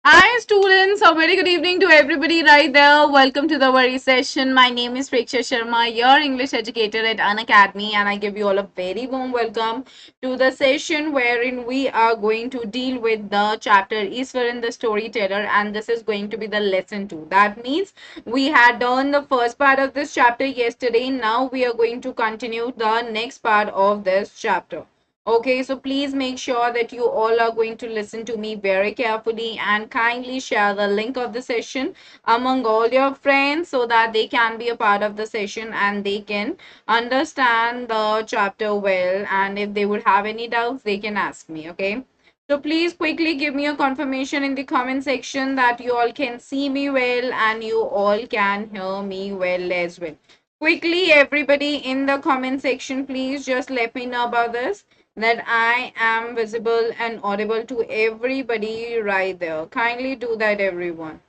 Hi students, a very good evening to everybody right there. Welcome to the very session. My name is Preksha Sharma, your English educator at Unacademy, and I give you all a very warm welcome to the session wherein we are going to deal with the chapter Iswaran the Storyteller, and this is going to be the lesson 2. That means we had done the first part of this chapter yesterday. Now we are going to continue the next part of this chapter. Okay, so please make sure that you all are going to listen to me very carefully and kindly share the link of the session among all your friends so that they can be a part of the session and they can understand the chapter well. And if they would have any doubts, they can ask me. Okay. So please quickly give me a confirmation in the comment section that you all can see me well and you all can hear me well as well. Quickly, everybody in the comment section, please just let me know about this, that I am visible and audible to everybody right there. Kindly do that, everyone.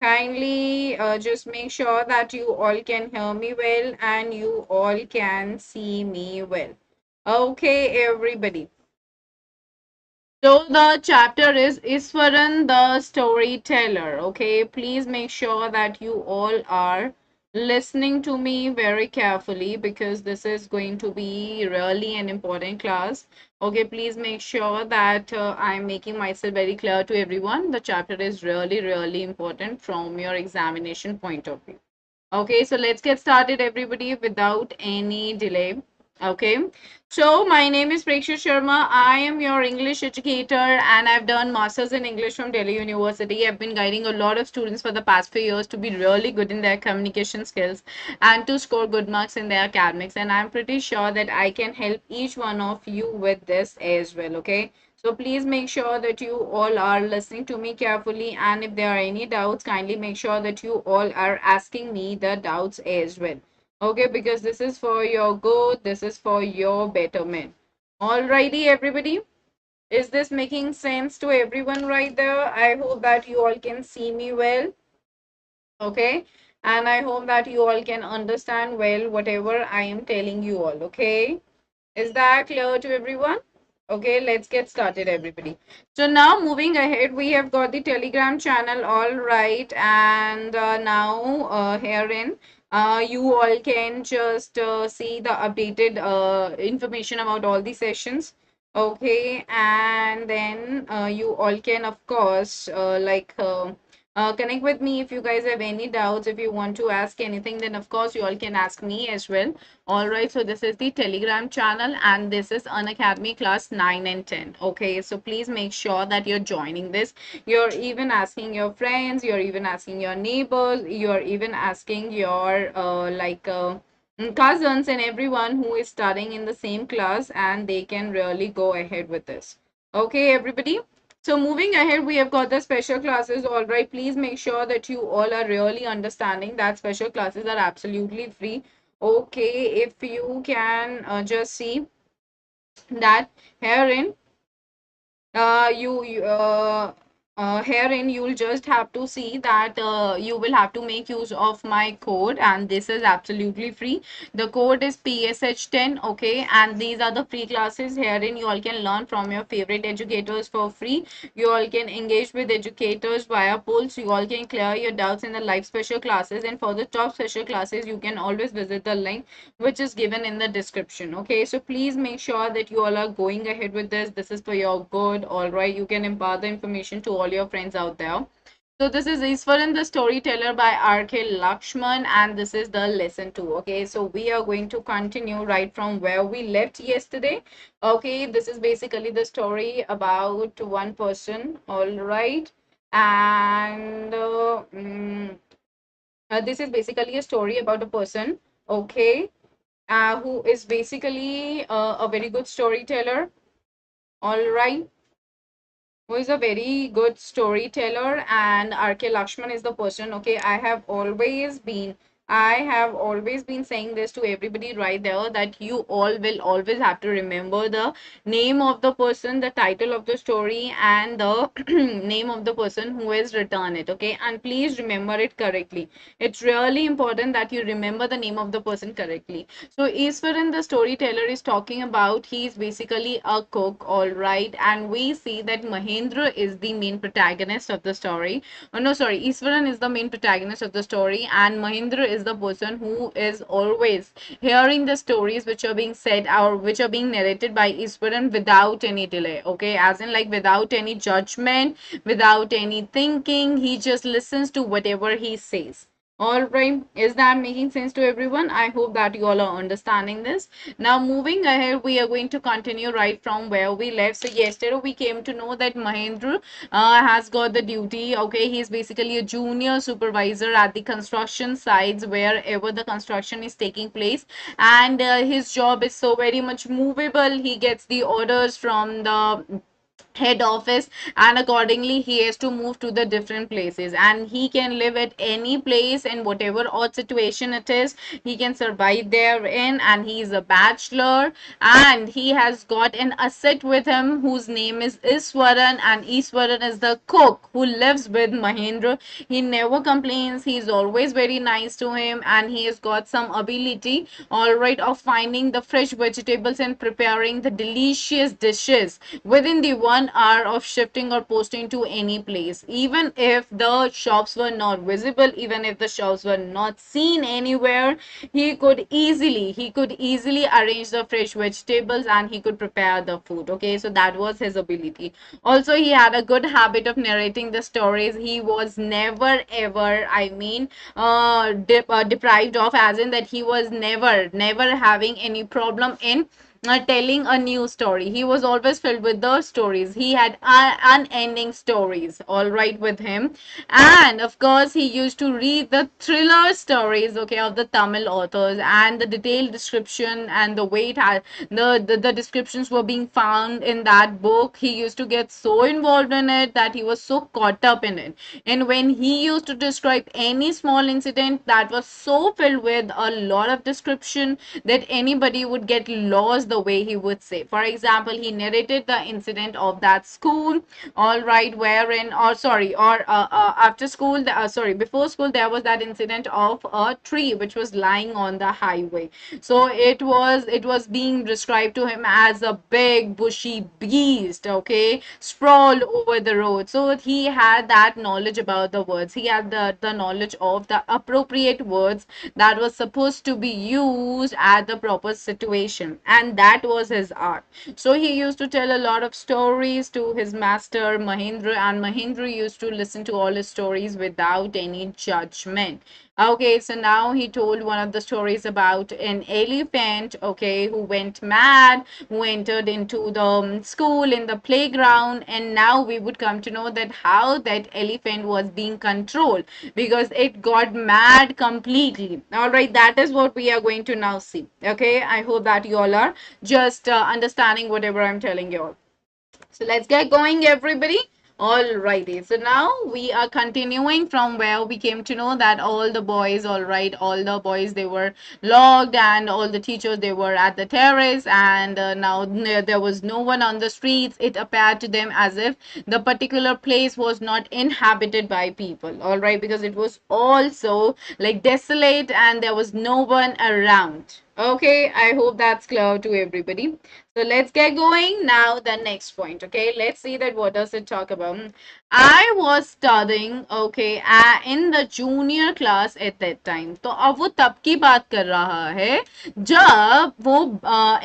Kindly just make sure that you all can hear me well and you all can see me well. Okay, everybody. So the chapter is Iswaran the Storyteller. Okay, please make sure that you all are listening to me very carefully because this is going to be really an important class. Okay, please make sure that I'm making myself very clear to everyone. The chapter is really important from your examination point of view. Okay, so let's get started, everybody, without any delay. Okay, so my name is Preksha Sharma. I am your English educator and I've done Masters in English from Delhi University. I've been guiding a lot of students for the past few years to be really good in their communication skills and to score good marks in their academics. And I'm pretty sure that I can help each one of you with this as well. Okay, so please make sure that you all are listening to me carefully, and if there are any doubts, kindly make sure that you all are asking me the doubts as well. Okay, because this is for your good, this is for your betterment. Alrighty, everybody. Is this making sense to everyone right there? I hope that you all can see me well. Okay. And I hope that you all can understand well whatever I am telling you all. Okay. Is that clear to everyone? Okay, let's get started, everybody. So now moving ahead, we have got the Telegram channel, all right, and now herein you all can just see the updated information about all the sessions. Okay, and then you all can, of course, connect with me if you guys have any doubts. If you want to ask anything, then of course you all can ask me as well. All right, so this is the Telegram channel and this is Unacademy class 9 and 10. Okay, so please make sure that you're joining this. You're even asking your friends, you're even asking your neighbors, you're even asking your cousins and everyone who is studying in the same class, and they can really go ahead with this. Okay, everybody. So moving ahead, we have got the special classes. All right, please make sure that you all are really understanding that special classes are absolutely free. Okay, if you can just see that herein herein you'll just have to see that you will have to make use of my code, and this is absolutely free. The code is PSH10. Okay, and these are the free classes. Herein you all can learn from your favorite educators for free. You all can engage with educators via polls. You all can clear your doubts in the live special classes, and for the top special classes you can always visit the link which is given in the description. Okay, so please make sure that you all are going ahead with this. This is for your good. All right, you can impart the information to all your friends out there. So this is Iswaran the Storyteller by R.K. Lakshman, and this is the lesson 2. Okay, so we are going to continue right from where we left yesterday. Okay, this is basically the story about one person. All right, and this is basically a story about a person. Okay, who is basically a very good storyteller. All right, who is a very good storyteller, and RK Lakshman is the person. Okay, I have always been saying this to everybody right there, that you all will always have to remember the name of the person, the title of the story, and the name of the person who has written it. Okay, and please remember it correctly. It's really important that you remember the name of the person correctly. So Iswaran the Storyteller is talking about, he is basically a cook, all right, and we see that Mahendra is the main protagonist of the story. Oh, no, sorry, Iswaran is the main protagonist of the story, and Mahendra is the person who is always hearing the stories which are being said or which are being narrated by Iswaran without any delay. Okay, as in like without any judgment, without any thinking, he just listens to whatever he says. All right, is that making sense to everyone? I hope that you all are understanding this. Now, moving ahead, we are going to continue right from where we left. So, yesterday we came to know that Mahendra has got the duty. Okay, he's basically a junior supervisor at the construction sites wherever the construction is taking place, and his job is so very much movable. He gets the orders from the head office, and accordingly he has to move to the different places, and he can live at any place, and whatever odd situation it is, he can survive therein. And he is a bachelor, and he has got an asset with him whose name is Iswaran, and Iswaran is the cook who lives with Mahendra. He never complains, he is always very nice to him, and he has got some ability, all right, of finding the fresh vegetables and preparing the delicious dishes within the 1 hour of shifting or posting to any place. Even if the shops were not visible, even if the shops were not seen anywhere, he could easily arrange the fresh vegetables, and he could prepare the food. Okay, so that was his ability. Also, he had a good habit of narrating the stories. He was never ever, I mean, deprived of, as in that he was never having any problem in telling a new story. He was always filled with the stories. He had unending stories, all right, with him. And of course, he used to read the thriller stories, okay, of the Tamil authors, and the detailed description and the way it had the descriptions were being found in that book. He used to get so involved in it that he was so caught up in it. And when he used to describe any small incident, that was so filled with a lot of description that anybody would get lost the way he would say. For example, he narrated the incident of that school, all right, wherein, or sorry, or after school, sorry, before school, there was that incident of a tree which was lying on the highway. So it was being described to him as a big bushy beast, okay, sprawled over the road. So he had that knowledge about the words. He had the knowledge of the appropriate words that was supposed to be used at the proper situation, and that was his art. So he used to tell a lot of stories to his master Mahendra, and Mahendra used to listen to all his stories without any judgment. Okay, so now he told one of the stories about an elephant, okay, who went mad, who entered into the school in the playground, and now we would come to know that how that elephant was being controlled, because it got mad completely. All right, that is what we are going to now see. Okay, I hope that you all are just understanding whatever I'm telling you all. So let's get going, everybody. Alrighty, so now we are continuing from where we came to know that all the boys, all right, all the boys, they were logged, and all the teachers, they were at the terrace, and now there was no one on the streets. It appeared to them as if the particular place was not inhabited by people, all right, because it was also like desolate and there was no one around. Okay, I hope that's clear to everybody. So let's get going now. The next point. Okay, let's see that what does it talk about. I was studying, okay, in the junior class at that time. तो अब वो तब की बात कर रहा है जब वो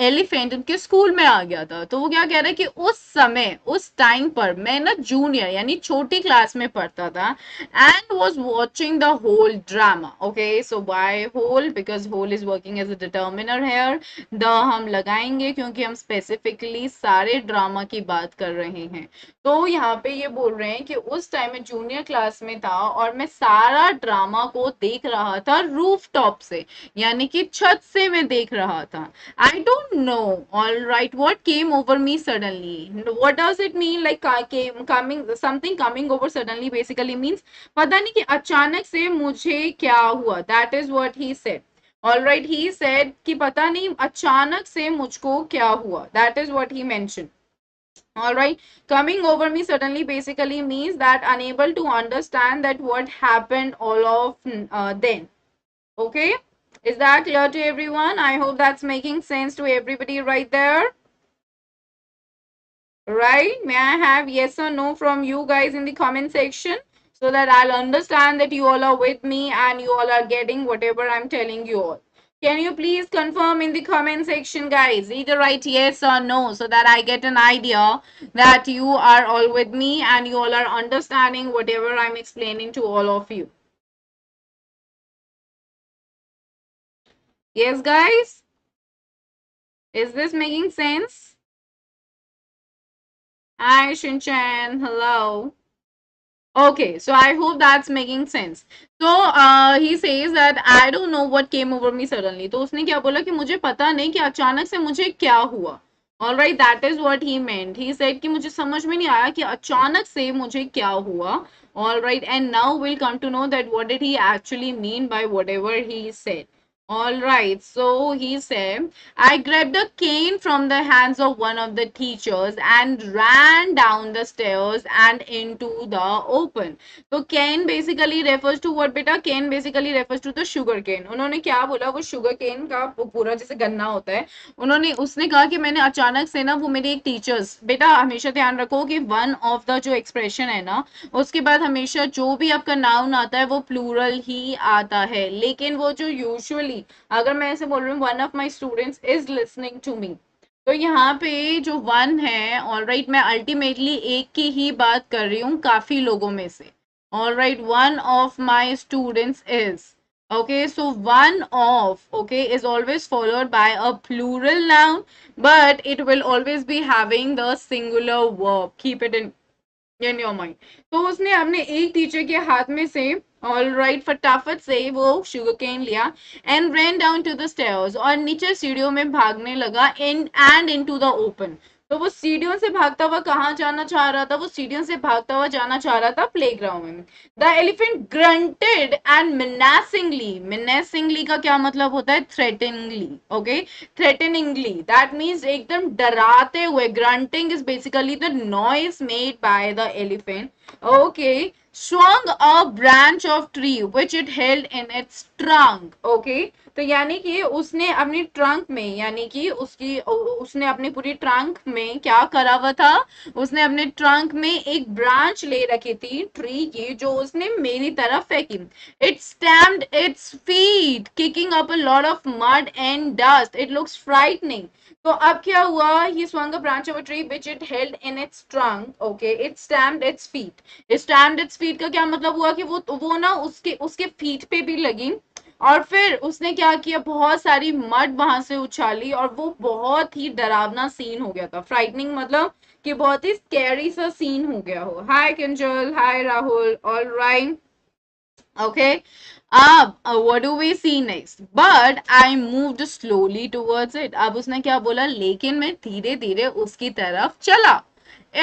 एलिफेंट उनके स्कूल में आ गया था. तो वो क्या कह रहा है कि उस समय, उस टाइम पर मैं ना जूनियर यानी छोटी क्लास में पढ़ता था, and was watching the whole drama. Okay, so why whole? Because whole is working as a determinant determiner here, the हम लगाएंगे क्योंकि हम स्पेसिफिकली सारे ड्रामा की बात कर रहे हैं। तो यहाँ पे ये बोल रहे हैं कि उस टाइम में जूनियर क्लास में था और मैं सारा ड्रामा को देख रहा था रूफ टॉप से, यानी कि छत से मैं देख रहा था। I don't know. All right, what came over me suddenly? What does it mean? Like came coming something coming over suddenly basically means पता नहीं कि अचानक से मुझे क्या हुआ. That is what he said. All right, he said कि पता नहीं अचानक से मुझको क्या हुआ. That is what he mentioned. All right, coming over me suddenly basically means that unable to understand that what happened all of then. Okay, is that clear to everyone? I hope that's making sense to everybody right there. Right? May I have yes or no from you guys in the comment section so that I'll understand that you all are with me and you all are getting whatever I'm telling you all. Can you please confirm in the comment section, guys? Either write yes or no so that I get an idea that you are all with me and you all are understanding whatever I'm explaining to all of you. Yes, guys? Is this making sense? Hi, Shinchan. Hello. Okay, so I hope that's making sense. So he says that I don't know what came over me suddenly. तो उसने क्या बोला कि मुझे पता नहीं कि अचानक से मुझे क्या हुआ. All right, that is what he meant. He said कि मुझे समझ में नहीं आया कि अचानक से मुझे क्या हुआ. All right, and now we'll come to know that what did he actually mean by whatever he said. All right, so he said, I grabbed a cane from the hands of one of the teachers and ran down the stairs and into the open. So cane basically refers to what beta? Cane basically refers to the sugar cane. उन्होंने क्या बोला, वो sugar cane का पूरा जैसे गन्ना होता है, उसने कहा कि मैंने अचानक से ना, वो मेरी एक टीचर्स, बेटा हमेशा ध्यान रखो कि वन ऑफ द जो एक्सप्रेशन है ना, उसके बाद हमेशा जो भी आपका नाउन आता है वो प्लूरल ही आता है, लेकिन वो जो यूजुअली अगर मैं ऐसे बोल रही हूँ one of my students is listening to me, तो यहाँ पे जो वन है, ऑल राइट, मैं अल्टीमेटली एक की ही बात कर रही हूँ काफी लोगों में से. All right, one of my students is, okay, so one of, okay, is always followed by a plural noun, but it will always be having the singular verb. Keep it in your mind. तो उसने अपने एक teacher के हाथ में से all right फटाफट से वो शुगर केन लिया and ran down to the stairs, और नीचे सीढ़ियों में भागने लगा in and into the open. तो वो सीढ़ियों से भागता हुआ कहाँ जाना चाह रहा था? वो सीढ़ियों से भागता हुआ जाना चाह रहा था प्लेग्राउंड में. The elephant granted and menacingly. menacingly का क्या मतलब होता है? थ्रेटनिंगली. ओके, थ्रेटनिंगली, दैट मीन्स एकदम डराते हुए. Grunting is basically the noise made by the elephant. Okay, swung a branch of tree which it held in its trunk. Okay, तो यानी कि उसने अपनी ट्रंक में, यानी कि उसने अपनी पूरी ट्रंक में क्या करा हुआ था? उसने अपने ट्रंक में एक ब्रांच ले रखी थी ट्री की, जो उसने मेरी तरफ फेंकी. It stamped its feet, kicking up a lot of mud and dust. It looks frightening. तो अब क्या हुआ? He swung a branch of a tree which it held in its trunk. Okay, it stamped its feet. Stamped its feet का क्या मतलब हुआ कि वो ना उसके फीट पे भी लगी, और फिर उसने क्या किया? बहुत सारी मड वहां से उछाली, और वो बहुत ही डरावना सीन हो गया था. फ्राइटनिंग मतलब कि बहुत ही स्कैरी सा सीन हो गया हो. Hi Kinjal, hi Rahul. All right, okay, what do we see next? But I moved slowly towards it. अब उसने क्या बोला? लेकिन मैं धीरे धीरे उसकी तरफ चला.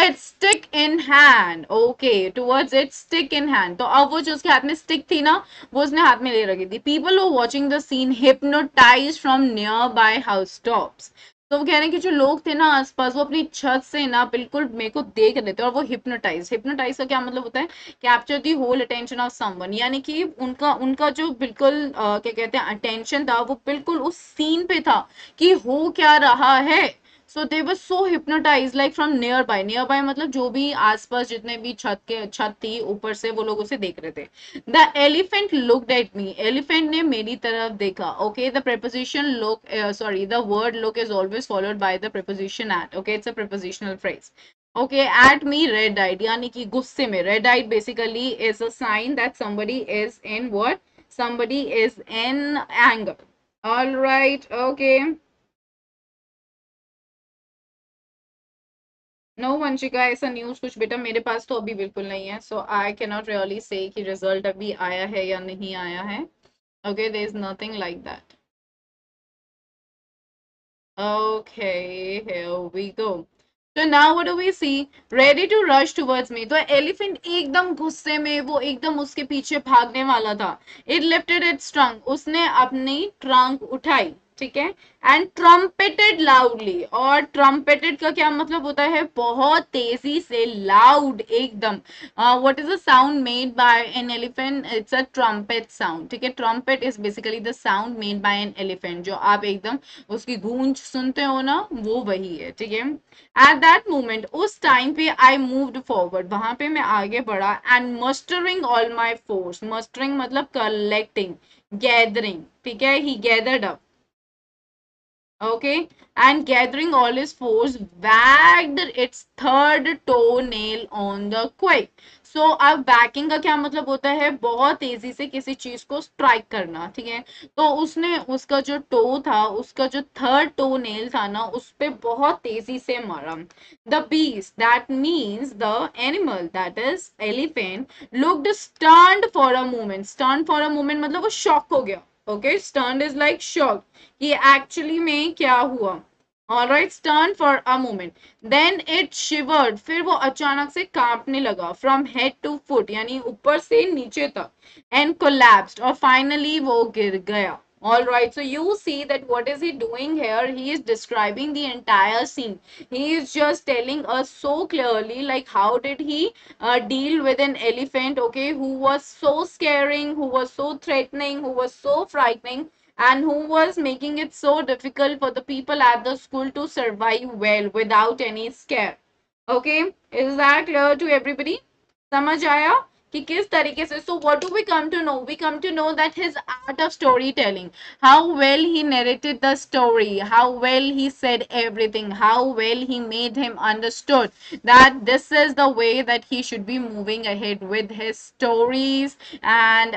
It's stick in hand. Okay, towards it, stick in hand. तो अब वो जो उसके हाथ में स्टिक थी ना, वो उसने हाथ में ले रखी थी. People who watching the scene hypnotized from nearby housetops. तो वो कह रहे हैं कि जो लोग थे ना आसपास, वो अपनी छत से ना बिल्कुल मेरे को देख रहे थे, और वो हिप्नोटाइज. हिप्नोटाइज का क्या मतलब होता है? Capture the whole attention of someone, यानी कि उनका जो बिल्कुल क्या कहते हैं अटेंशन था, वो बिल्कुल उस सीन पे था कि हो क्या रहा है. So they were so hypnotise like from nearby. Nearby मतलब जो भी आसपास जितने भी छत थी ऊपर से, वो लोग उसे देख रहे थे. The elephant looked at me. Elephant ने मेरी तरफ देखा. Okay, the preposition look, sorry, the word look is always followed by the preposition at. Okay, it's a prepositional phrase. Okay, at me red eyed, यानी कि गुस्से में. Red eyed basically is a sign that somebody is in what? Somebody is in anger. All right, okay. No Vanshika, ऐसा news कुछ बेटा मेरे पास तो अभी बिल्कुल नहीं है, so I can not really say कि रिजल्ट अभी आया है या नहीं आया है. Okay, there is nothing like that. Okay, here we go. So now what do we see? Ready to rush towards me. तो एलिफेंट एकदम गुस्से में, वो एकदम उसके पीछे भागने वाला था. It lifted its trunk. उसने अपनी ट्रंक उठाई, ठीक है, एंड ट्रम्पेटेड लाउडली. और ट्रम्पेटेड का क्या मतलब होता है? बहुत तेजी से, लाउड एकदम. What is the sound made by an elephant? It's a trumpet sound. ठीक है, trumpet is basically the sound made by an elephant, जो आप एकदम उसकी गूंज सुनते हो ना, वो वही है. ठीक है. एट दैट मोमेंट, उस टाइम पे आई मूव्ड फॉरवर्ड, वहां पे मैं आगे बढ़ा, and mustering all my force. Mustering मतलब कलेक्टिंग, गैदरिंग. ठीक है, he gathered up. Okay, and gathering all his force, wagged its third toenail on the quake. So अब whacking का क्या मतलब होता है? बहुत तेजी से किसी चीज को स्ट्राइक करना. ठीक है, तो उसने उसका जो टो था, उसका जो थर्ड टो नेल था ना, उस पे बहुत तेजी से मारा. The beast, that means the animal, that is elephant, looked stunned for a moment. Stunned for a moment मतलब वो शॉक हो गया. Okay, stunned is like shocked. कि एक्चुअली में क्या हुआ. Alright, stern for a moment, then it shivered. फिर वो अचानक से कांपने लगा, फ्रॉम हेड टू फुट, यानी ऊपर से नीचे तक, एंड कोलैप्स्ड, और फाइनली वो गिर गया. All right, so you see that what is he doing here? He is describing the entire scene. He is just telling us so clearly, like how did he deal with an elephant, okay, who was so scaring, who was so threatening, who was so frightening, and who was making it so difficult for the people at the school to survive well without any scare. Okay, is that clear to everybody? समझ आया कि किस तरीके से. So what do we come to know? We come to know that his art of storytelling, how well he narrated the story, how well he said everything, how well he made him understood that this is the way that he should be moving ahead with his stories. And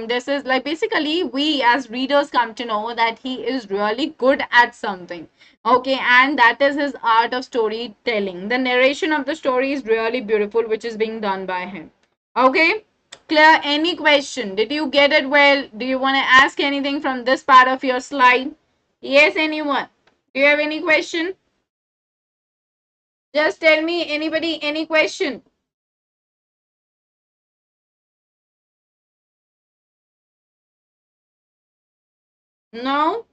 this is like basically we as readers come to know that he is really good at something. Okay, and that is his art of storytelling. The narration of the story is really beautiful, which is being done by him. Okay, clear? Any question? Did you get it well? Do you want to ask anything from this part of your slide? Yes, anyone? Do you have any question? Just tell me, anybody, any question? No?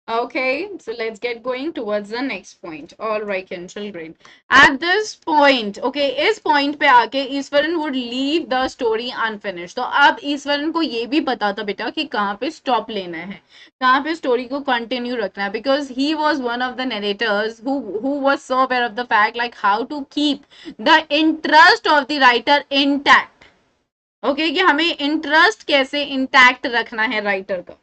Okay, so let's get going towards the next point. All right, children. At this point, okay, इस point पे आके Eswaran would leave the story unfinished. तो अब ईश्वरन को ये भी पता था बेटा कि कहाँ पे stop लेना है, कहाँ पे story को continue रखना है, because he was one of the narrators who was so aware of the fact like how to keep the interest of the writer intact. Okay, कि हमें interest कैसे intact रखना है writer का.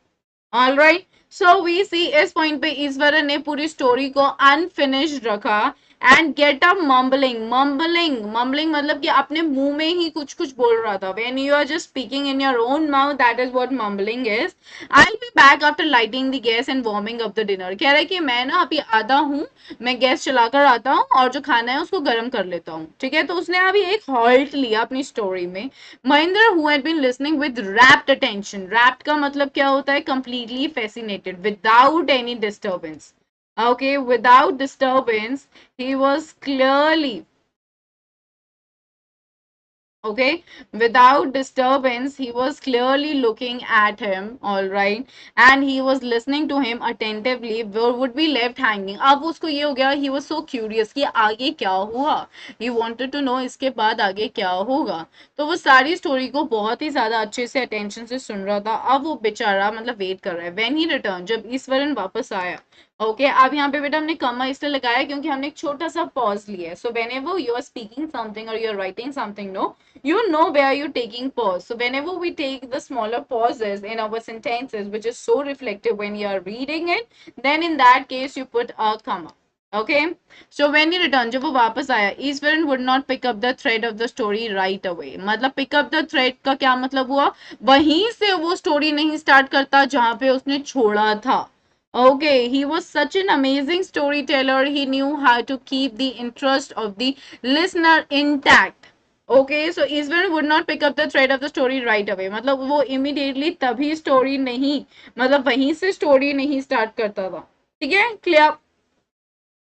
ऑल राइट, सो वी सी इस point पे ईश्वरन ने पूरी स्टोरी को अनफिनिश्ड रखा, and get up mumbling. Mumbling mumbling मतलब कि अपने मुंह में ही कुछ कुछ बोल रहा था. When you are just speaking in your own mouth, that is what mumbling is. I will be back after lighting the gas and warming up the dinner. कह रहा है कि मैं ना अभी आता हूँ, मैं गैस चलाकर आता हूँ और जो खाना है उसको गर्म कर लेता हूँ. ठीक है, तो उसने अभी एक हॉल्ट लिया अपनी स्टोरी में. Mahendra, who had been listening with rapt attention. Rapt का मतलब क्या होता है? Completely fascinated, without any disturbance. Okay, without disturbance, he was clearly, okay, without disturbance, he was clearly looking at him, all right, and he was listening to him attentively. Would be left hanging. अब उसको ये हो गया, he was so curious कि आगे क्या हुआ. He wanted to know इसके बाद आगे क्या होगा. तो वो सारी स्टोरी को बहुत ही ज्यादा अच्छे से अटेंशन से सुन रहा था. अब वो बेचारा मतलब वेट कर रहा है. When he returned, जब ईश्वरन वापस आया, ओके, अब यहाँ पे बेटा हमने कमा इसलिए लगाया क्योंकि हमने एक छोटा सा पॉज लिया है. सो whenever you are speaking something or you are writing something, no, you know where you're taking pause. So whenever we take the smaller pauses in our sentences, which is so reflective when you are reading it, then in that case you put a comma. Okay, so when he returned, जब वो वापस आया, Eswaran would not pick up the thread of the story right away. मतलब pick up the thread का क्या मतलब हुआ, वहीं से वो story नहीं start करता जहां पे उसने छोड़ा था. Okay, he was such an amazing storyteller. He knew how to keep the interest of the listener intact. Okay, so Iswaran would not pick up the thread of the story right away. मतलब वो immediately तभी story नहीं, मतलब वहीं से story नहीं start करता था. ठीक है, clear?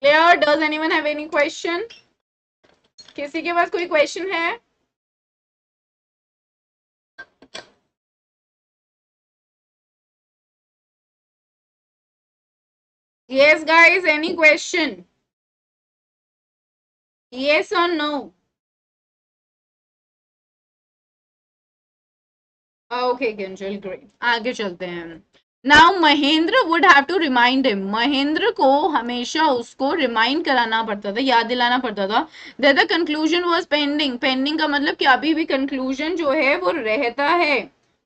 Clear? Does anyone have any question? किसी के पास कोई question है? Yes, guys. Any question? Yes or no? Okay, Ginjal, great. आगे चलते हैं. Now Mahendra would have to remind him. Mahendra को हमेशा उसको remind कराना पड़ता था, याद दिलाना पड़ता था that the conclusion was pending. Pending का मतलब कि अभी भी conclusion जो है वो रहता है.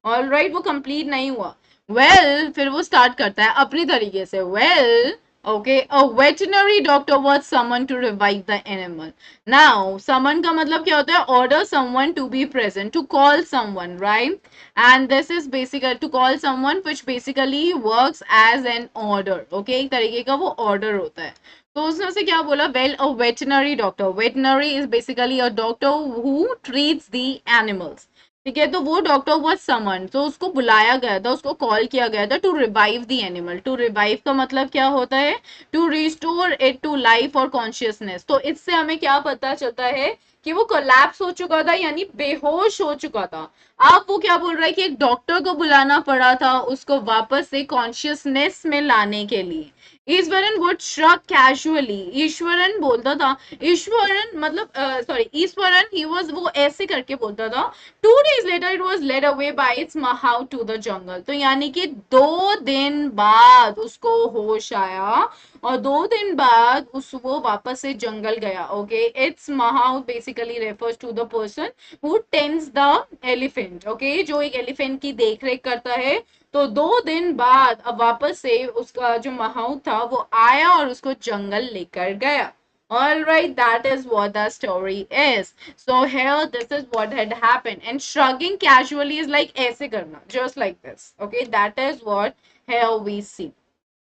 All right, वो complete नहीं हुआ. Well, फिर वो start करता है अपनी तरीके से. Well, okay, a veterinary doctor was summoned to revive the animal. Now, summon का मतलब क्या होता है? Order someone to be present, to call someone, right? And this is basically to call someone which basically works as an order. Okay, एक तरीके का वो order होता है. तो उसने से क्या बोला? Well, a veterinary doctor. Veterinary is basically a doctor who treats the animals. ठीक है, तो वो डॉक्टर वाज समन, तो उसको बुलाया गया था, उसको कॉल किया गया था to revive the animal. To revive का मतलब क्या होता है? To restore it to life और कॉन्शियसनेस. तो इससे हमें क्या पता चलता है कि वो कोलैप्स हो चुका था, यानी बेहोश हो चुका था. अब वो क्या बोल रहा है कि एक डॉक्टर को बुलाना पड़ा था उसको वापस से कॉन्शियसनेस में लाने के लिए. Eswaran would shrug casually. Eswaran बोलता था, ईश्वरन मतलब सॉरी ईश्वरन ही वाज, वो ऐसे करके बोलता था. 2 days later it was led away by its mahout to the jungle. तो यानी कि 2 दिन बाद उसको होश आया और 2 दिन बाद उस वो वापस से जंगल गया. Okay, it's mahout basically refers to the person who tends the elephant. Okay, जो एक एलिफेंट की देख रेख करता है. तो 2 दिन बाद अब वापस से उसका जो mahout था वो आया और उसको जंगल लेकर गया. All right, that is what the story is. So here, this is what had happened. And shrugging casually is like aise karna, just like this. Okay, that is what here we see.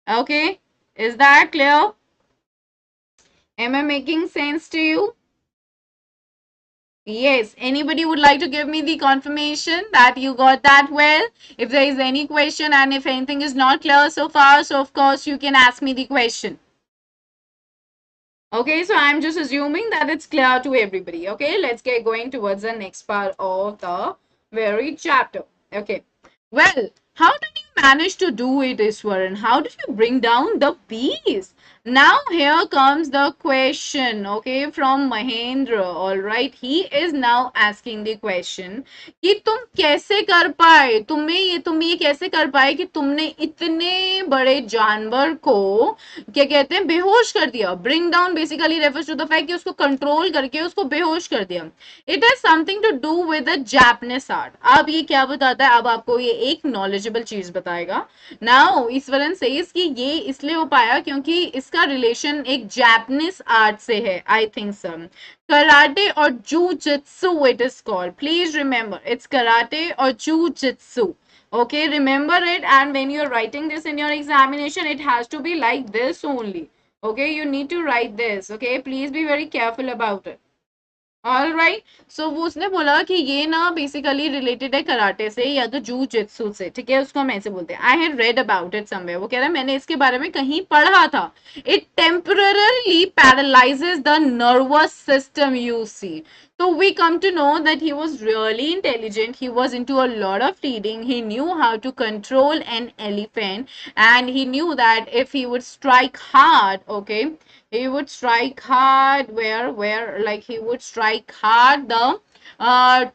Okay, is that clear? Am I making sense to you? Yes. Anybody would like to give me the confirmation that you got that well? If there is any question and if anything is not clear so far, so of course you can ask me the question. Okay, so I'm just assuming that it's clear to everybody. Okay, let's get going towards the next part of the very chapter. Okay, well, how did you manage to do it, Iswaran? How did you bring down the bees? Now here comes the question, okay, from Mahendra. All right, he is now asking the question कि तुम कैसे कर पाए, तुम ये कैसे कर पाए कि तुमने इतने बड़े जानवर को क्या कहते हैं बेहोश कर दिया. Bring down basically refers to the fact कि उसको कंट्रोल करके उसको बेहोश कर दिया. It has something to do with the Japanese art. अब ये क्या बताता है, अब आपको ये एक नॉलेजेबल चीज बताएगा. नाउ ईश्वरन सेज कि ये इसलिए हो पाया क्योंकि इसका रिलेशन एक जापानीज आर्ट से है. आई थिंक सर कराटे और jujitsu it is called. Please remember it's karate और jujitsu. Okay, remember it, and when you're writing this in your examination, it has to be like this only. Okay, you need to write this. Okay, please be very careful about it. All right, so वो उसने बोला कि ये ना basically related है karate से या तो जू जित्सु से. ठीक है, उसको हम ऐसे बोलते हैं. I had read about it somewhere. वो कह रहा है मैंने इसके बारे में कहीं पढ़ा था. It temporarily paralyses the nervous system you see. So we come to know that he was really intelligent. He was into a lot of reading. He knew how to control an elephant, and he knew that if he would strike hard, okay, he would strike hard where like he would strike hard the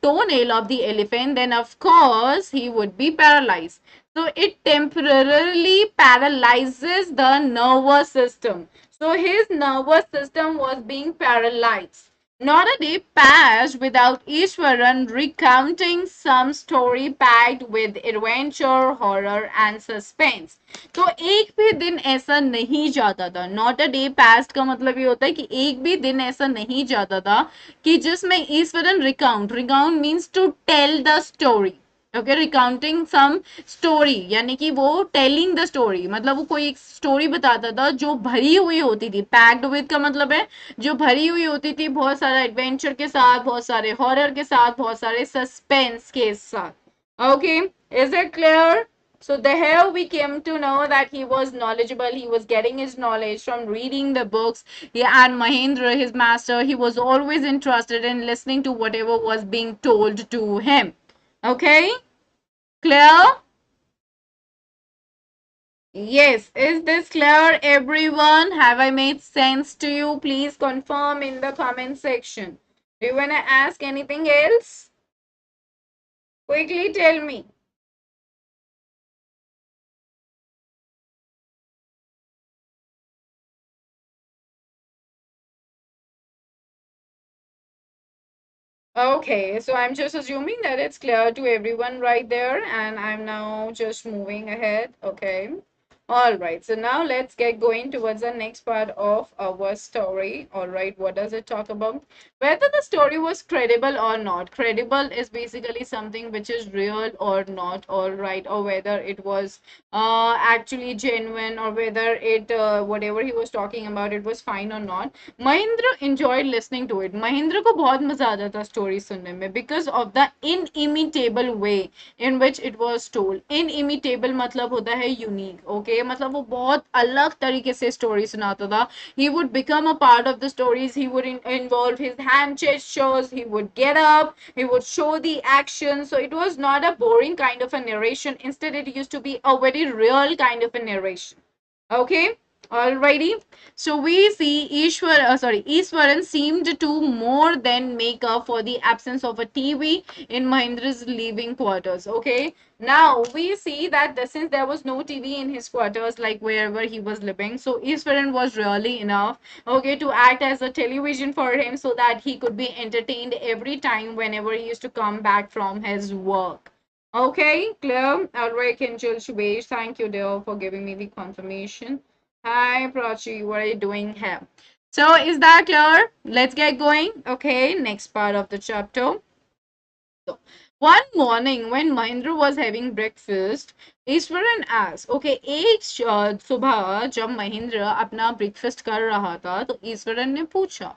toenail of the elephant, then of course he would be paralyzed. So it temporarily paralyzes the nervous system. So his nervous system was being paralyzed. Not a day passed without Iswaran recounting some story packed with adventure, horror and suspense. तो एक भी दिन ऐसा नहीं जाता था. Not a day passed का मतलब ये होता है कि एक भी दिन ऐसा नहीं जाता था कि जिसमें Ishwaran recount means to tell the story. Okay, recounting some story यानी कि वो टेलिंग द स्टोरी, मतलब वो कोई एक स्टोरी बताता था जो भरी हुई होती थी. पैक्ड विद का मतलब है जो भरी हुई होती थी बहुत सारा एडवेंचर के साथ, बहुत सारे हॉरर के साथ, बहुत सारे सस्पेंस के साथ. Okay, is it clear? So there we came to know that he was knowledgeable. He was getting his knowledge from reading the books. Yeah, and Mahendra, his master, he was always interested in listening to whatever was being told to him. Okay, clear? Yes, is this clear, everyone? Have I made sense to you? Please confirm in the comment section. Do you want to ask anything else? Quickly tell me. Okay, so I'm just assuming that it's clear to everyone right there, and I'm now just moving ahead. Okay. All right, so now let's get going towards the next part of our story. All right, what does it talk about? Whether the story was credible or not. Credible is basically something which is real or not, all right, or whether it was actually genuine, or whether it, whatever he was talking about, it was fine or not. Mahindra enjoyed listening to it. Mahindra को बहुत मजा आता था story सुनने में because of the inimitable way in which it was told. Inimitable मतलब होता है unique. Okay, मतलब वो बहुत अलग तरीके से story सुनाता था. He would become a part of the stories. He would involve his hand gestures. He would get up. He would show the action. So it was not a boring kind of a narration. Instead, it used to be a very real kind of a narration. Okay, alrighty. So we see Iswaran seemed to more than make up for the absence of a TV in Mahendra's living quarters. Okay, now we see that since there was no TV in his quarters, like wherever he was living, so Iswaran was really enough, okay, to act as a television for him so that he could be entertained every time whenever he used to come back from his work. Okay, clear. Alright, Kinjal Shubesh, thank you, dear, for giving me the confirmation. Hi, Prachi, what are you doing here? So, is that clear? Let's get going. Okay, next part of the chapter. So, one morning when Mahendra was having breakfast, Iswaran asked, okay, एक सुबह जब महेंद्र अपना breakfast कर रहा था तो ईश्वरन ने पूछा,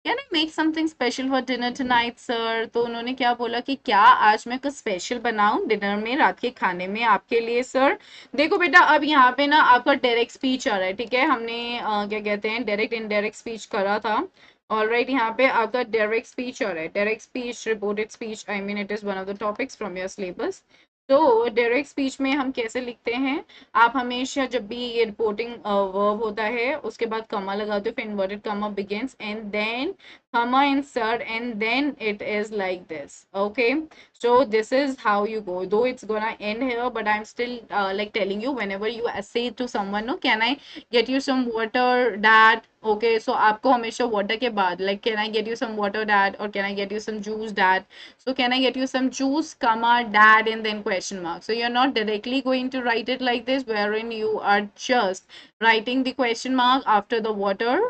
can I make something special for dinner tonight sir? तो उन्होंने क्या बोला कि क्या आज मैं कुछ स्पेशल बनाऊं डिनर में, रात के खाने में आपके लिए सर? देखो बेटा, अब यहाँ पे ना आपका डायरेक्ट स्पीच आ रहा है, ठीक है, हमने क्या कहते हैं डायरेक्ट इनडायरेक्ट स्पीच करा था. ऑलराइट, यहाँ पे आपका डायरेक्ट स्पीच आ रहा है. Direct speech, reported speech, I mean it is one of the topics from your syllabus. तो डायरेक्ट स्पीच में हम कैसे लिखते हैं, आप हमेशा जब भी ये रिपोर्टिंग वर्ब होता है उसके बाद कमा लगाते हो, फिर inverted comma begins and then comma insert, and then it is like this. Okay, so this is how you go, though it's gonna end here, but I'm still like telling you, whenever you say to someone, no, can I get you some water dad? Okay, so आपको हमेशा water के बाद like can I get you some water dad, or can I get you some juice dad? So can I get you some juice comma dad and then question mark. So you're not directly going to write it like this, wherein you are just writing the question mark after the water,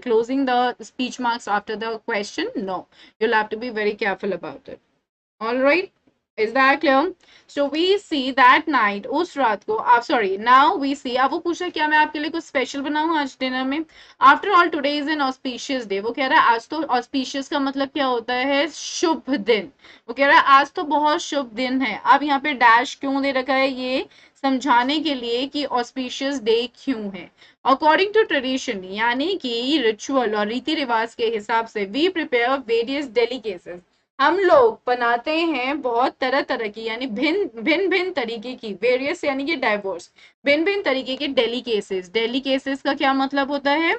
closing the speech marks after the question. No, you'll have to be very careful about it. All right, is that clear? So we see that night, उस रात को आप now we see, अब वो पूछा क्या मैं आपके लिए कुछ स्पेशल बनाऊं आज डिनर में. After all today is an auspicious day. वो कह रहा है आज तो, ऑस्पिशियस का मतलब क्या होता है, शुभ दिन. वो कह रहा है आज तो बहुत शुभ दिन है. अब यहाँ पे डैश क्यों दे रखा है, ये समझाने के लिए कि ऑस्पिशियस डे क्यों है. अकॉर्डिंग टू ट्रेडिशन, यानी कि रिचुअल और रीति रिवाज के हिसाब से, वी प्रिपेयर वेरियस डेलिकेसीज, हम लोग बनाते हैं बहुत तरह तरह की, यानी भिन्न भिन्न भिन्न तरीके की, वेरियस यानी कि डाइवर्स, भिन्न भिन्न तरीके के डेलिकेसेस. डेलिकेसेस का क्या मतलब होता है,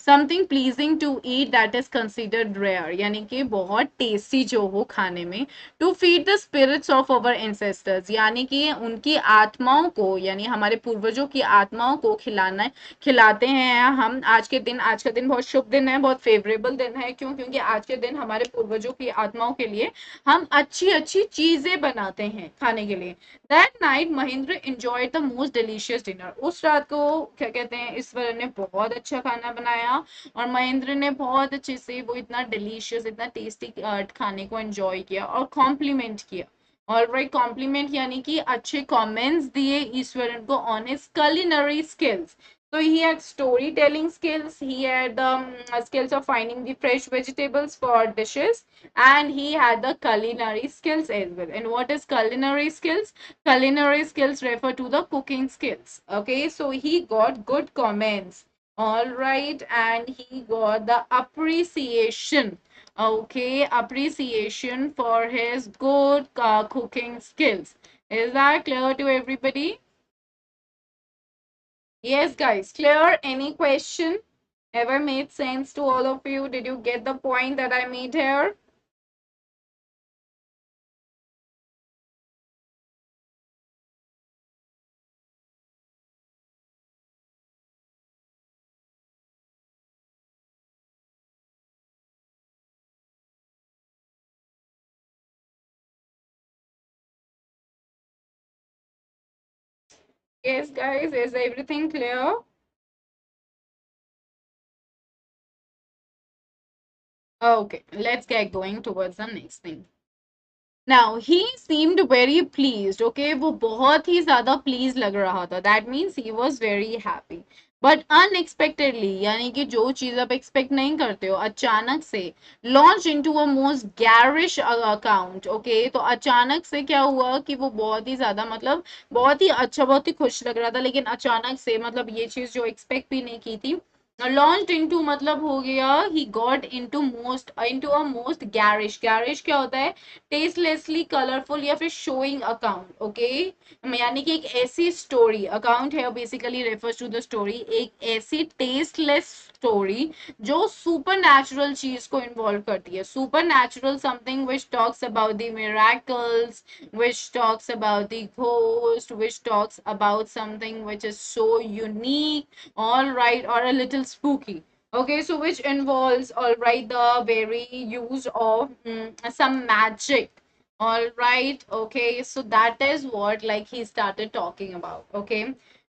something pleasing to eat that is considered rare, यानी कि बहुत टेस्टी जो हो खाने में। To feed the spirits of our ancestors, यानी कि उनकी आत्माओं को, यानी हमारे पूर्वजों की आत्माओं को खिलाना खिलाते हैं हम। आज का दिन बहुत शुभ दिन है, बहुत फेवरेबल दिन है। क्यों? क्योंकि आज के दिन हमारे पूर्वजों की आत्माओं के लिए हम अच्छी अच्छी चीजें बनाते हैं खाने के लिए। That night Mahendra enjoyed the most delicious dinner, उस रात को क्या कहते हैं, ईश्वर ने बहुत अच्छा खाना बनाया और महेंद्र ने बहुत अच्छे से वो इतना डिलीशियस, इतना टेस्टी खाने को एंजॉय किया और कॉम्प्लीमेंट किया। और राइट, कॉम्प्लीमेंट यानी कि अच्छे कमेंट्स दिए ईश्वरन को on his culinary skills. So he had storytelling skills, he had skills of finding the fresh vegetables for dishes, and he had the culinary skills as well. And what is culinary skills? Culinary skills refer to the cooking skills. Okay, so he got good comments. All right, and he got the appreciation. Okay, appreciation for his good cooking skills. Is that clear to everybody? Yes, guys, clear? Any question? Ever made sense to all of you? Did you get the point that I made here? Yes, guys, is everything clear? Okay, let's get going towards the next thing. Now he seemed very pleased. Okay, वो बहुत ही ज़्यादा pleased लग रहा था. That means he was very happy. But unexpectedly, यानी कि जो चीज़ आप expect नहीं करते हो, अचानक से launched into a most garish account. Okay, तो अचानक से क्या हुआ कि वो बहुत ही ज़्यादा, मतलब बहुत ही अच्छा, बहुत ही खुश लग रहा था, लेकिन अचानक से मतलब ये चीज़ जो expect भी नहीं की थी, लॉन्च्ड इनटू मतलब हो गया, he got into a most garish. Garish क्या होता है? टेस्टलेसली कलरफुल या फिर शोइंग अकाउंट। ओके, यानी कि एक ऐसी स्टोरी, अकाउंट है basically refers to the story, एक ऐसी टेस्टलेस स्टोरी जो सुपर नेचुरल चीज को इन्वॉल्व करती है। Super natural, something which talks about the miracles, which talks about the ghost, which talks about something which is so unique, all right, or a little spooky. Okay, so which involves, all right, the very use of some magic. All right, okay, so that is what like he started talking about. Okay,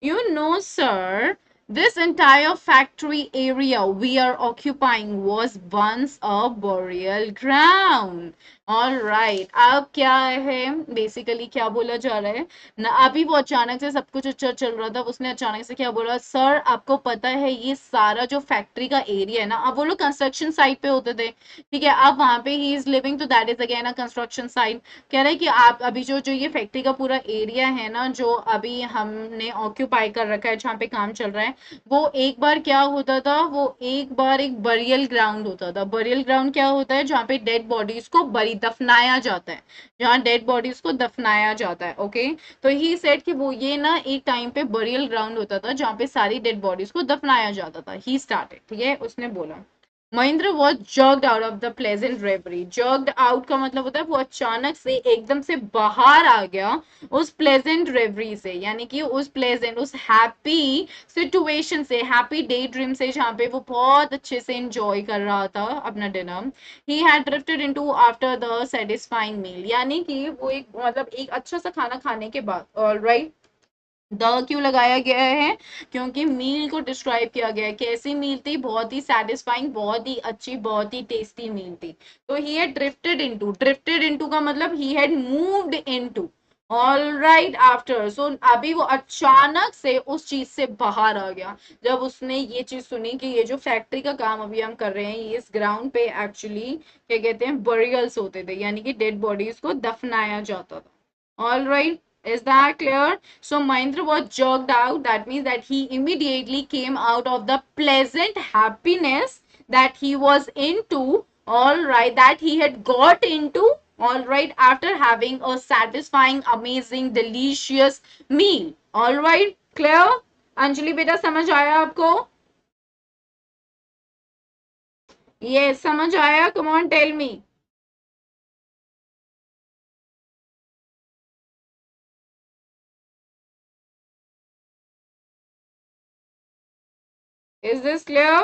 you know, sir, this entire factory area we are occupying was once a burial ground. All right, अब क्या है basically, क्या बोला जा रहा है ना, अभी वो अचानक से सब कुछ अच्छा चल रहा था, उसने अचानक से क्या बोला, सर आपको पता है ये सारा जो फैक्ट्री का एरिया है ना, अब वो लोग कंस्ट्रक्शन साइट पे होते थे, ठीक है, अब वहां पे ही इज लिविंग, तो that is again a construction site. कह रहे हैं कि आप अभी जो जो ये फैक्ट्री का पूरा एरिया है ना, जो अभी हमने ऑक्यूपाई कर रखा है, जहाँ पे काम चल रहा है, वो एक बार क्या होता था, वो एक बार एक बरियल ग्राउंड होता था। बरियल ग्राउंड क्या होता है? जहाँ पे डेड बॉडीज को बरी दफनाया जाता है, जहाँ डेड बॉडीज को दफनाया जाता है। ओके, तो ही सेड कि वो ये ना एक टाइम पे बरियल ग्राउंड होता था जहाँ पे सारी डेड बॉडीज को दफनाया जाता था। ही स्टार्टेड, ठीक है, उसने बोला। Mahendra was jerked out of the pleasant reverie. Jerked out का मतलब होता है वो अचानक से एकदम से बाहर आ गया उस प्लेजेंट रेवरी से, यानी कि उस प्लेजेंट, उस हैप्पी सिचुएशन से, हैप्पी डे ड्रीम से, जहाँ पे वो बहुत अच्छे से एंजॉय कर रहा था अपना dinner. He had drifted into after the satisfying meal, यानी कि वो एक मतलब एक अच्छा सा खाना खाने के बाद, ऑलराइट, द क्यों लगाया गया है? क्योंकि मील को डिस्क्राइब किया गया है। कैसी मील थी? बहुत ही सेटिस्फाइंग, बहुत ही अच्छी, बहुत ही टेस्टी मील थी। तो ही हैड ड्रिफ्टेड इनटू का मतलब he had moved into, all right, after, so अभी वो अचानक से उस चीज से बाहर आ गया जब उसने ये चीज सुनी कि ये जो फैक्ट्री का काम अभी हम कर रहे हैं, ये इस ग्राउंड पे एक्चुअली क्या कहते हैं, बरियल्स होते थे, यानी कि डेड बॉडीज को दफनाया जाता था। All right, is that clear? So Mahendra was jerked out. That means that he immediately came out of the pleasant happiness that he was into. All right, that he had got into. All right, after having a satisfying, amazing, delicious meal. All right, clear? Anjali बेटा समझ आया आपको? Yes, समझ आया? Come on, tell me. Is this clear?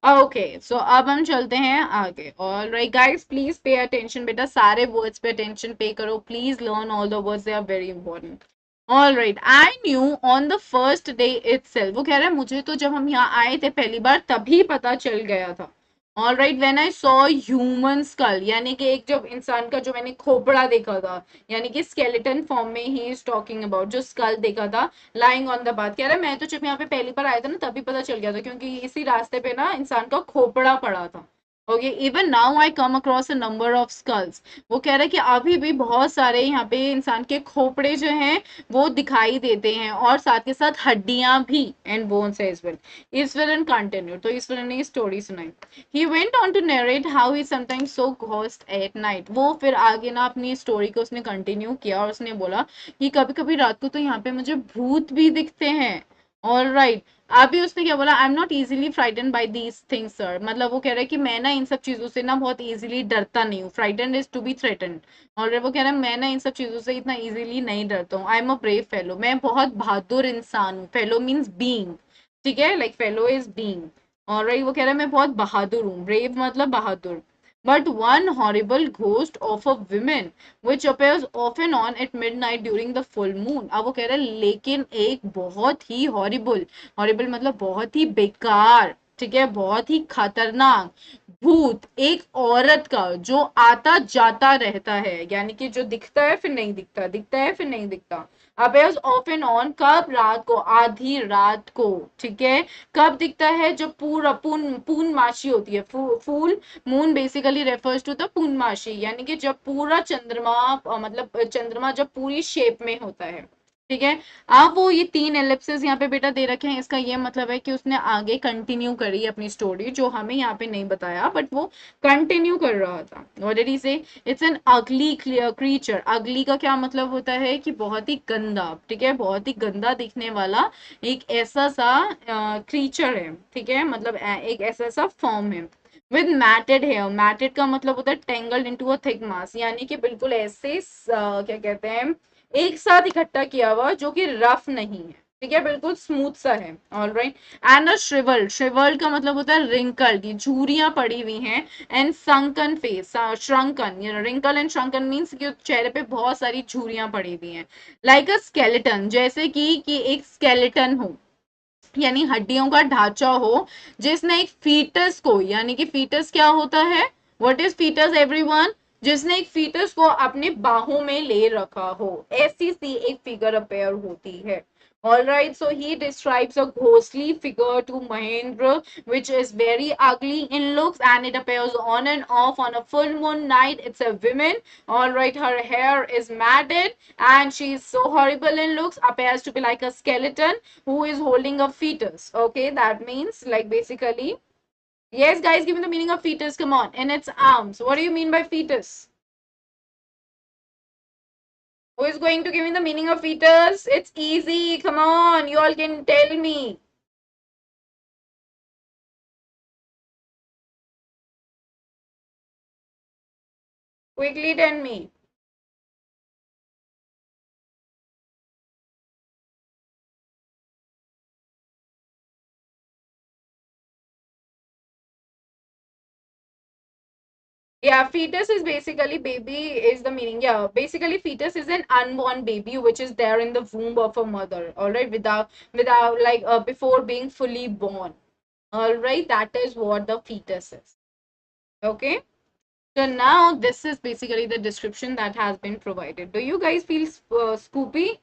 Okay so अब हम चलते हैं आगे. All right guys, please pay attention बेटा, सारे वर्ड्स पे अटेंशन पे करो. Please learn all the words, they are very important. All right, I knew on the first day itself. वो कह रहा है मुझे तो जब हम यहाँ आए थे पहली बार तभी पता चल गया था. All right, when I saw human school, यानी कि एक जब इंसान का जो मैंने खोपड़ा देखा था, यानी कि स्केलेटन फॉर्म में ही इज टॉकिंग अबाउट, जो स्कल देखा था लाइंग ऑन द बाथ. कह रहा है मैं तो जब यहाँ पे पहली बार आया था ना तभी पता चल गया था, क्योंकि इसी रास्ते पे ना इंसान का खोपड़ा पड़ा था. Okay, even now I come across a number of skulls. वो कह रहा है कि अभी भी बहुत सारे यहाँ पे इंसान के खोपड़े जो हैं वो दिखाई देते हैं, और साथ के साथ हड्डियां भी, and bones as well. Ishwaran continue, तो ईश्वरन ने स्टोरी सुनाई. He went on to narrate how he sometimes saw ghost at night. वो फिर आगे ना अपनी स्टोरी को उसने कंटिन्यू किया और उसने बोला कि कभी कभी रात को तो यहाँ पे मुझे भूत भी दिखते हैं. ऑल राइट, अभी उसने क्या बोला, I am not easily frighten by these things sir. मतलब वो कह रहा है कि मैं ना इन सब चीजों से ना बहुत इजिली डरता नहीं हूँ. Frighten is to be threaten. और वो कह रहा है मैं ना इन सब चीजों से इतना इजिली नहीं डरता हूँ. I am a brave fellow, मैं बहुत बहादुर इंसान हूँ. फेलो मीन्स बींग, ठीक है, लाइक फेलो इज बींग. और वो कह रहा है मैं बहुत बहादुर हूँ. ब्रेव मतलब बहादुर. But one horrible ghost of a women which appears often on at midnight during the full moon. अब वो कह रहा है लेकिन एक बहुत ही हॉरिबल, हॉरिबल मतलब बहुत ही बेकार, ठीक है, बहुत ही खतरनाक भूत, एक औरत का जो आता जाता रहता है, यानी कि जो दिखता है फिर नहीं दिखता, दिखता है फिर नहीं दिखता. अपेयर्स ऑफ एंड ऑन, कब, रात को, आधी रात को, ठीक है. कब दिखता है, जब पूरा पूर्णमासी होती है. Full moon basically refers to the purnamasi, यानी कि जब पूरा चंद्रमा मतलब चंद्रमा जब पूरी शेप में होता है, ठीक है. अब वो ये 3 एलिप्सिस यहाँ पे बेटा दे रखे हैं, इसका ये मतलब है कि उसने आगे कंटिन्यू करी अपनी स्टोरी, जो हमें यहाँ पे नहीं बताया, बट वो कंटिन्यू कर रहा था. व्हाट डिड ही से? इट्स एन अगली क्रीचर. अगली का क्या मतलब होता है कि बहुत ही गंदा, ठीक है, बहुत ही गंदा दिखने वाला एक ऐसा सा क्रीचर है, ठीक है, मतलब एक ऐसा सा फॉर्म है. विद मैटेड हेयर, मैटेड का मतलब होता है टेंगल्ड इनटू अ थिक मास, यानी कि बिल्कुल ऐसे क्या कहते हैं, एक साथ इकट्ठा किया हुआ, जो कि रफ नहीं है, ठीक है, बिल्कुल स्मूथ सा है. All right. And a shrivelled, shrivelled का मतलब होता है रिंकल्ड, झुर्रियां पड़ी हुई हैं. And sunken face, shrunken, wrinkle and shrunken means कि चेहरे पे बहुत सारी झुर्रियां पड़ी हुई हैं. लाइक अ स्केलेटन, जैसे कि एक स्केलेटन हो, यानी हड्डियों का ढांचा हो, जिसने एक फीटस को, यानी कि फीटस क्या होता है, व्हाट इज फीटस एवरीवन, जिसने एक फीटस को अपने बाहों में ले रखा हो, ऐसी सी एक फिगर अपेयर होती है. All right, so he describes a ghostly figure to Mahendra, which is very ugly in looks, and it appears on and off on a full moon night. It's a woman. All right, her hair is matted, and she is so horrible in looks, appears to be like a skeleton who is holding a fetus. Okay, that means like basically, yes, guys, give me the meaning of fetus. Come on, in its arms. What do you mean by fetus? Who is going to give me the meaning of fetus? It's easy. Come on, you all can tell me. Quickly tell me. Yeah, fetus is basically baby is the meaning. Yeah, basically fetus is an unborn baby which is there in the womb of a mother. All right, without like before being fully born. All right, that is what the fetus is. Okay. So now this is basically the description that has been provided. Do you guys feel spoopy?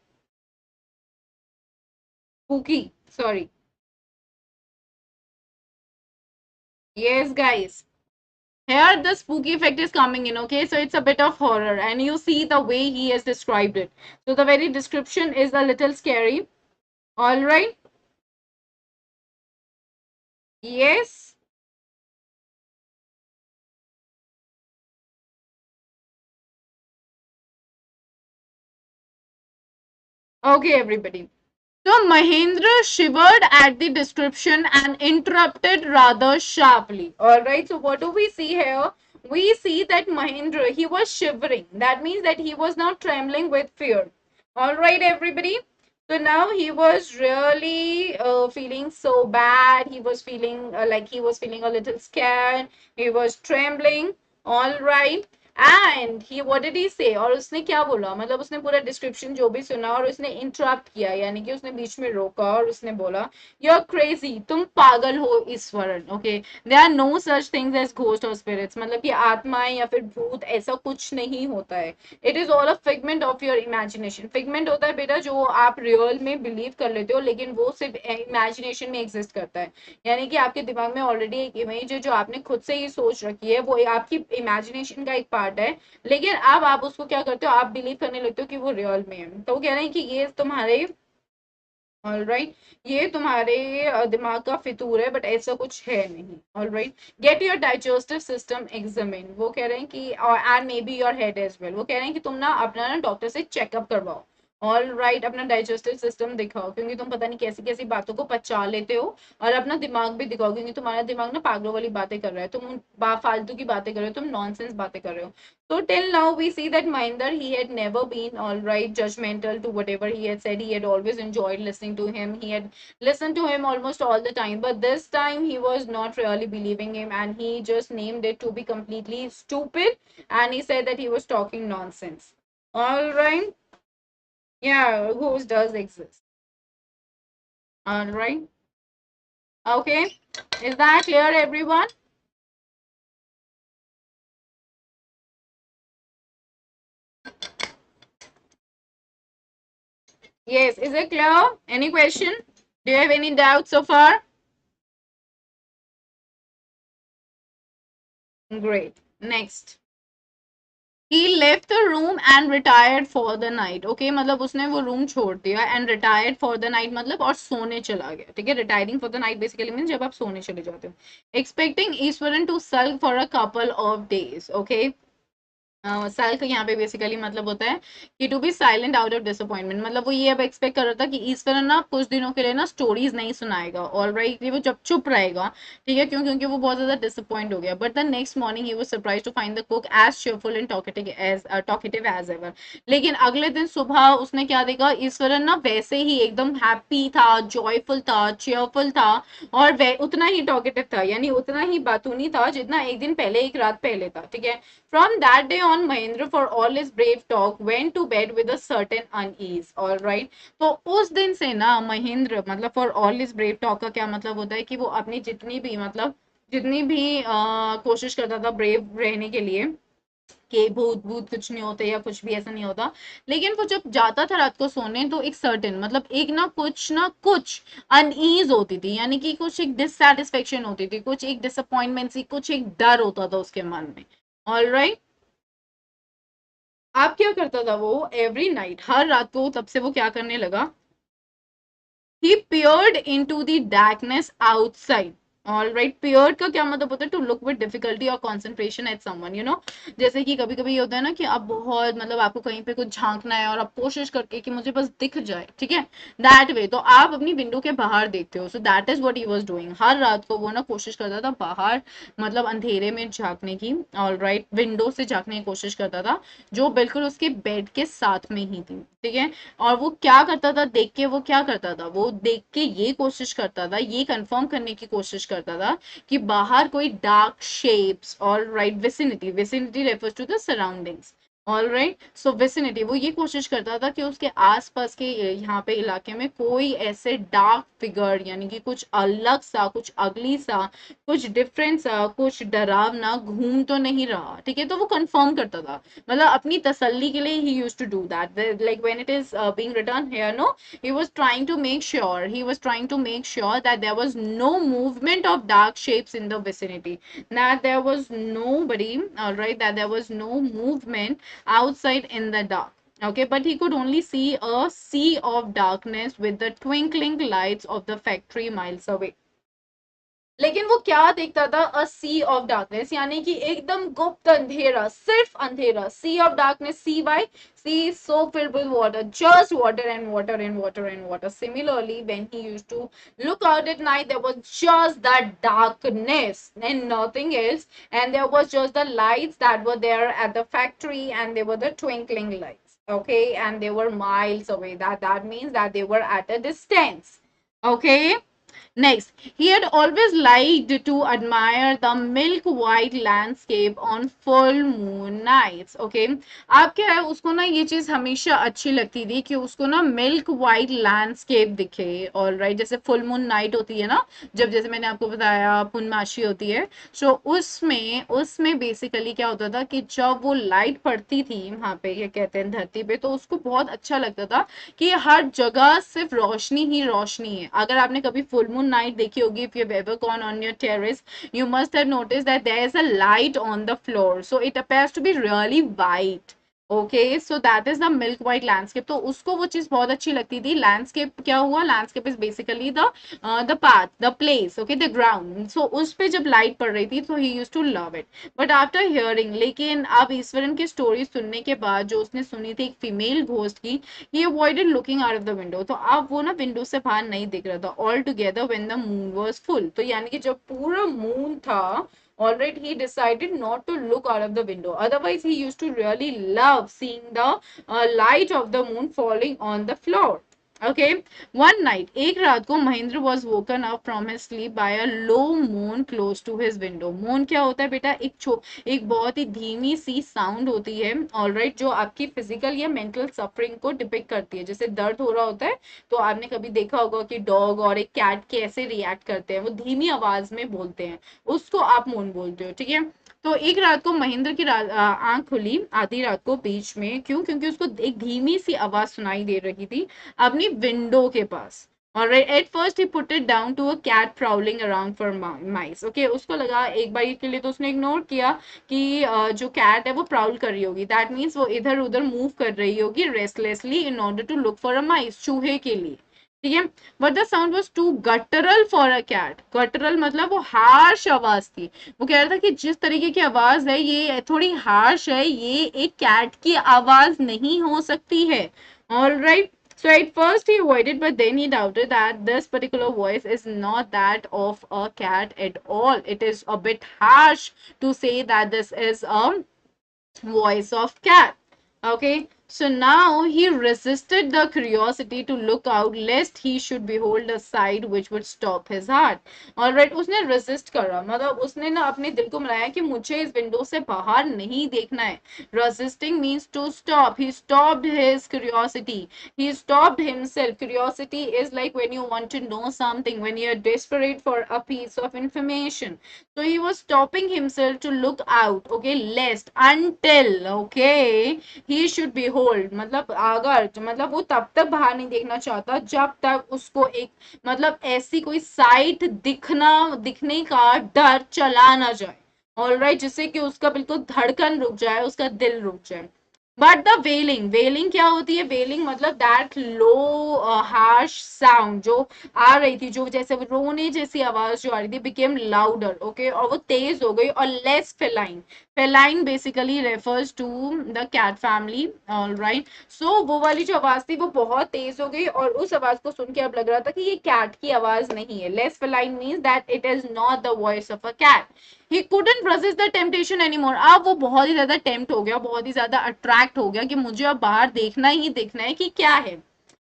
Spooky. Sorry. Yes, guys. Here the spooky effect is coming in, okay? So it's a bit of horror, and you see the way he has described it. So the very description is a little scary. All right. Yes. Okay, everybody. So Mahendra shivered at the description and interrupted rather sharply. All right. So what do we see here? We see that Mahendra, he was shivering. That means that he was now trembling with fear. All right, everybody. So now he was really feeling so bad. He was feeling like he was feeling a little scared. He was trembling. All right. And he what did he से, और उसने क्या बोला, मतलब उसने पूरा description जो भी सुना और उसने इंटरप्ट किया, यानी कि उसने बीच में रोका और उसने बोला यू आर क्रेजी, तुम पागल हो Ishwaran. Okay, there are no such things as ghost और स्पिरिट्स, मतलब कि आत्माएं या फिर भूत ऐसा कुछ नहीं होता है। It is all a figment of your imagination. Figment होता है बेटा जो आप रियल में बिलीव कर लेते हो, लेकिन वो सिर्फ इमेजिनेशन में एग्जिस्ट करता है, यानी कि आपके दिमाग में ऑलरेडी एक इमेज है जो आपने खुद से ही सोच रखी है, वो आपकी इमेजिनेशन का एक पार्ट है, लेकिन अब आप उसको क्या करते हो, आप बिलीव करने लगते हो कि वो रियल में है। तो वो कह रहे हैं कि ये तुम्हारे ऑल राइट, ये तुम्हारे दिमाग का फितूर है, बट ऐसा कुछ है नहीं। All right, get your digestive system examine, वो कह रहे हैं कि and may be your head as well, वो कह रहे हैं कि तुम ना अपना ना डॉक्टर से चेकअप करवाओ। ऑल राइट, अपना डाइजेस्टिव सिस्टम दिखाओ, क्योंकि तुम पता नहीं कैसी कैसी बातों को पचा लेते हो, और अपना दिमाग भी दिखाओ, क्योंकि तुम्हारा दिमाग ना पागलों वाली बातें कर रहा है, तुम फालतू की बातें कर रहे हो, तुम नॉनसेंस बातें कर रहे हो। So till now we see that Mahinder, he had never been all right judgmental to whatever he had said. He had always enjoyed listening to him. He had listened to him almost all the time. But this time he was not really believing him, and he just named it to be completely stupid. And he said that he was talking nonsense. All right. Yeah, ghost does exist. All right. Okay. Is that clear, everyone? Yes. Is it clear? Any question? Do you have any doubts so far? Great. Next. He left the room and retired for the night. Okay, मतलब उसने वो room छोड़ दिया and retired for the night, मतलब और सोने चला गया। ठीक है, retiring for the night basically means जब आप सोने चले जाते हो। Expecting Eswaran to sulk for a couple of days. Okay, सल्क यहाँ पे बेसिकली मतलब होता है कि to be silent out of disappointment, मतलब वो ये अब एक्सपेक्ट कर रहा था कि ईश्वरन ना कुछ दिनों के लिए ना स्टोरीज नहीं सुनाएगा। ऑल राइट, वो जब चुप रहेगा, ठीक है, क्यों, क्योंकि वो बहुत ज्यादा डिसअपॉइंट हो गया। But the next morning he was surprised to find the cook as cheerful and talkative as ever. लेकिन अगले दिन सुबह उसने क्या देखा, ईश्वरन ना वैसे ही एकदम हैप्पी था, जॉयफुल था, चेयरफुल था, और वह उतना ही टॉकेटिव था, यानी उतना ही बातूनी था जितना एक दिन पहले, एक रात पहले था। ठीक है, from that day on, Mahendra, for all his brave talk, went to bed with a certain unease. All right. तो उस दिन से ना महेंद्र, मतलब for all his brave talk का क्या मतलब होता है कि वो अपनी जितनी भी मतलब जितनी भी कोशिश करता था ब्रेव रहने के लिए, कि भूत भूत कुछ नहीं होते या कुछ भी ऐसा नहीं होता, लेकिन वो जब जाता था रात को सोने तो एक सर्टेन मतलब एक ना कुछ अनईज होती थी, यानी कि कुछ एक डिससेटिस्फेक्शन होती थी, कुछ एक डिसअपॉइंटमेंट सी, कुछ एक डर होता था उसके मन में। ऑल राइट, आप क्या करता था वो, एवरी नाइट, हर रात को तब से वो क्या करने लगा, he peered into the darkness outside. All right, peered का क्या मतलब होता है, टू लुक विद डिफिकल्टी और concentration at someone, you know, जैसे कि कभी कभी ये होता है ना कि आप बहुत मतलब आपको कहीं पे कुछ झांकना है और आप कोशिश करके कि मुझे बस दिख जाए, ठीक है, दैट वे, तो आप अपनी विंडो के बाहर देखते हो। So that is what he was doing, हर रात को वो ना कोशिश करता था बाहर, मतलब अंधेरे में झांकने की। ऑल राइट, विंडो से झांकने की कोशिश करता था, जो बिल्कुल उसके बेड के साथ में ही थी। ठीक है, और वो क्या करता था देख के, वो क्या करता था, वो देख के ये कोशिश करता था, ये कंफर्म करने की कोशिश करता था कि बाहर कोई dark shapes, all right, vicinity, vicinity refers to the surroundings. All right, so vicinity, वो ये कोशिश करता था कि उसके आसपास के यहाँ पे इलाके में कोई ऐसे डार्क फिगर, यानी कि कुछ अलग सा, कुछ अगली सा, कुछ डिफरेंट सा, कुछ डरावना घूम तो नहीं रहा। ठीक है, तो वो कंफर्म करता था, मतलब अपनी तसल्ली के लिए he used to do that. Like when it is being written here, no, he was trying to make sure that there was no movement of dark shapes in the vicinity, that there was nobody, all right, that there was no movement outside in the dark. Okay, but he could only see a sea of darkness with the twinkling lights of the factory miles away. लेकिन वो क्या देखता था, अ सी of darkness, यानी कि एकदम गुप्त अंधेरा, सिर्फ अंधेरा, sea of darkness, sea why, sea is so filled with water, just water and water and water and water. Similarly, when he used to look out at night, there was just that darkness and nothing else, and there was just the lights that were there at the factory, and they were the twinkling lights, okay, and they were miles away. That means that they were at a distance, okay. Next, he had always liked to admire the milk white landscape on full moon nights. Okay, अब क्या है, उसको ना ये चीज हमेशा अच्छी लगती थी कि उसको ना मिल्क वाइट लैंडस्केप दिखे. ऑल राइट, जैसे फुल मून नाइट होती है ना, जब जैसे मैंने आपको बताया पूर्णमासी होती है, सो उसमें उसमें बेसिकली क्या होता था कि जब वो लाइट पड़ती थी वहां पे, क्या कहते हैं, धरती पे, तो उसको बहुत अच्छा लगता था कि हर जगह सिर्फ रोशनी ही रोशनी है. अगर आपने कभी फुल मून नाइट देखी होगी, if you have ever gone on your terrace, you must have noticed that there is a light on the floor, so it appears to be really white. Okay, so that is the milk white landscape. तो उसको वो चीज बहुत अच्छी लगती थी. Landscape क्या हुआ, landscape is basically the path, the place, okay, the ground. So उस पे जब लाइट पड़ रही थी तो he use to love it. But after hearing, लेकिन अब ईश्वरन की स्टोरी सुनने के बाद, जो उसने सुनी थी एक फीमेल घोस्ट की, he avoided looking out of the window. तो अब वो ना विंडो से बाहर नहीं दिख रहा था all together when the moon was full. तो यानी कि जब पूरा मून था, alright, he decided not to look out of the window. Otherwise, he used to really love seeing the light of the moon falling on the floor. Okay, one night, एक रात को Mahendra was woken up from his sleep by a low moan close to his window. moan क्या होता है बेटा, एक बहुत ही धीमी सी साउंड होती है, ऑलराइट, जो आपकी फिजिकल या मेंटल सफरिंग को डिपिक्ट करती है. जैसे दर्द हो रहा होता है, तो आपने कभी देखा होगा कि डॉग और एक कैट कैसे रिएक्ट करते हैं, वो धीमी आवाज में बोलते हैं, उसको आप मोन बोलते हो, ठीक है. तो एक रात को महेंद्र की आंख खुली आधी रात को बीच में, क्यों, क्योंकि उसको एक धीमी सी आवाज सुनाई दे रही थी अपनी विंडो के पास. Alright, at first he put it down to a cat prowling around for mice. Okay, उसको लगा एक बार के लिए, तो उसने इग्नोर किया कि जो कैट है वो प्राउल कर रही होगी. दैट मीन्स वो इधर उधर मूव कर रही होगी restlessly in order to look for a mice, चूहे के लिए, ठीक है. But the sound was too guttural for a cat. Guttural मतलब वो हार्श आवाज थी. वो कह रहा था कि जिस तरीके की आवाज है ये थोड़ी हार्श है, ये एक कैट की आवाज नहीं हो सकती है. All right. So at first he avoided, but then he doubted that this particular voice is not that of a cat at all. It is a bit harsh to say that this is a voice of cat. Okay, so now he resisted the curiosity to look out lest he should behold a sight which would stop his heart. Alright, उसने resist करा, मतलब उसने ना अपने दिल को मनाया कि मुझे इस विंडो से बाहर नहीं देखना है. Resisting means to stop. He stopped his curiosity. He stopped himself. Curiosity is like when you want to know something, when you are desperate for a piece of information. So he was stopping himself to look out, okay, lest, until, okay, he should behold, मतलब अगर, मतलब वो तब तक बाहर नहीं देखना चाहता जब तक उसको एक, मतलब ऐसी कोई साइट दिखने का डर चला ना जाए. ऑलराइट, जिससे कि उसका बिल्कुल धड़कन रुक जाए, उसका दिल रुक जाए. बट द वेलिंग क्या होती है, वेलिंग मतलब दैट लो हार्श साउंड जो आ रही थी, जो जैसे रोने जैसी आवाज जो आ रही थी, बिकेम लाउडर, ओके, और वो तेज हो गई, और less feline. Feline basically refers to the cat family. Alright, so वो वाली जो आवाज थी वो बहुत तेज हो गई, और उस आवाज को सुन के अब लग रहा था कि ये कैट की आवाज नहीं है. Less feline means that it is not the voice of a cat. He couldn't resist the temptation anymore. अब वो बहुत ही ज्यादा टेम्प्ट हो गया, बहुत ही ज्यादा अट्रैक्ट हो गया कि मुझे अब बाहर देखना ही देखना है कि क्या है.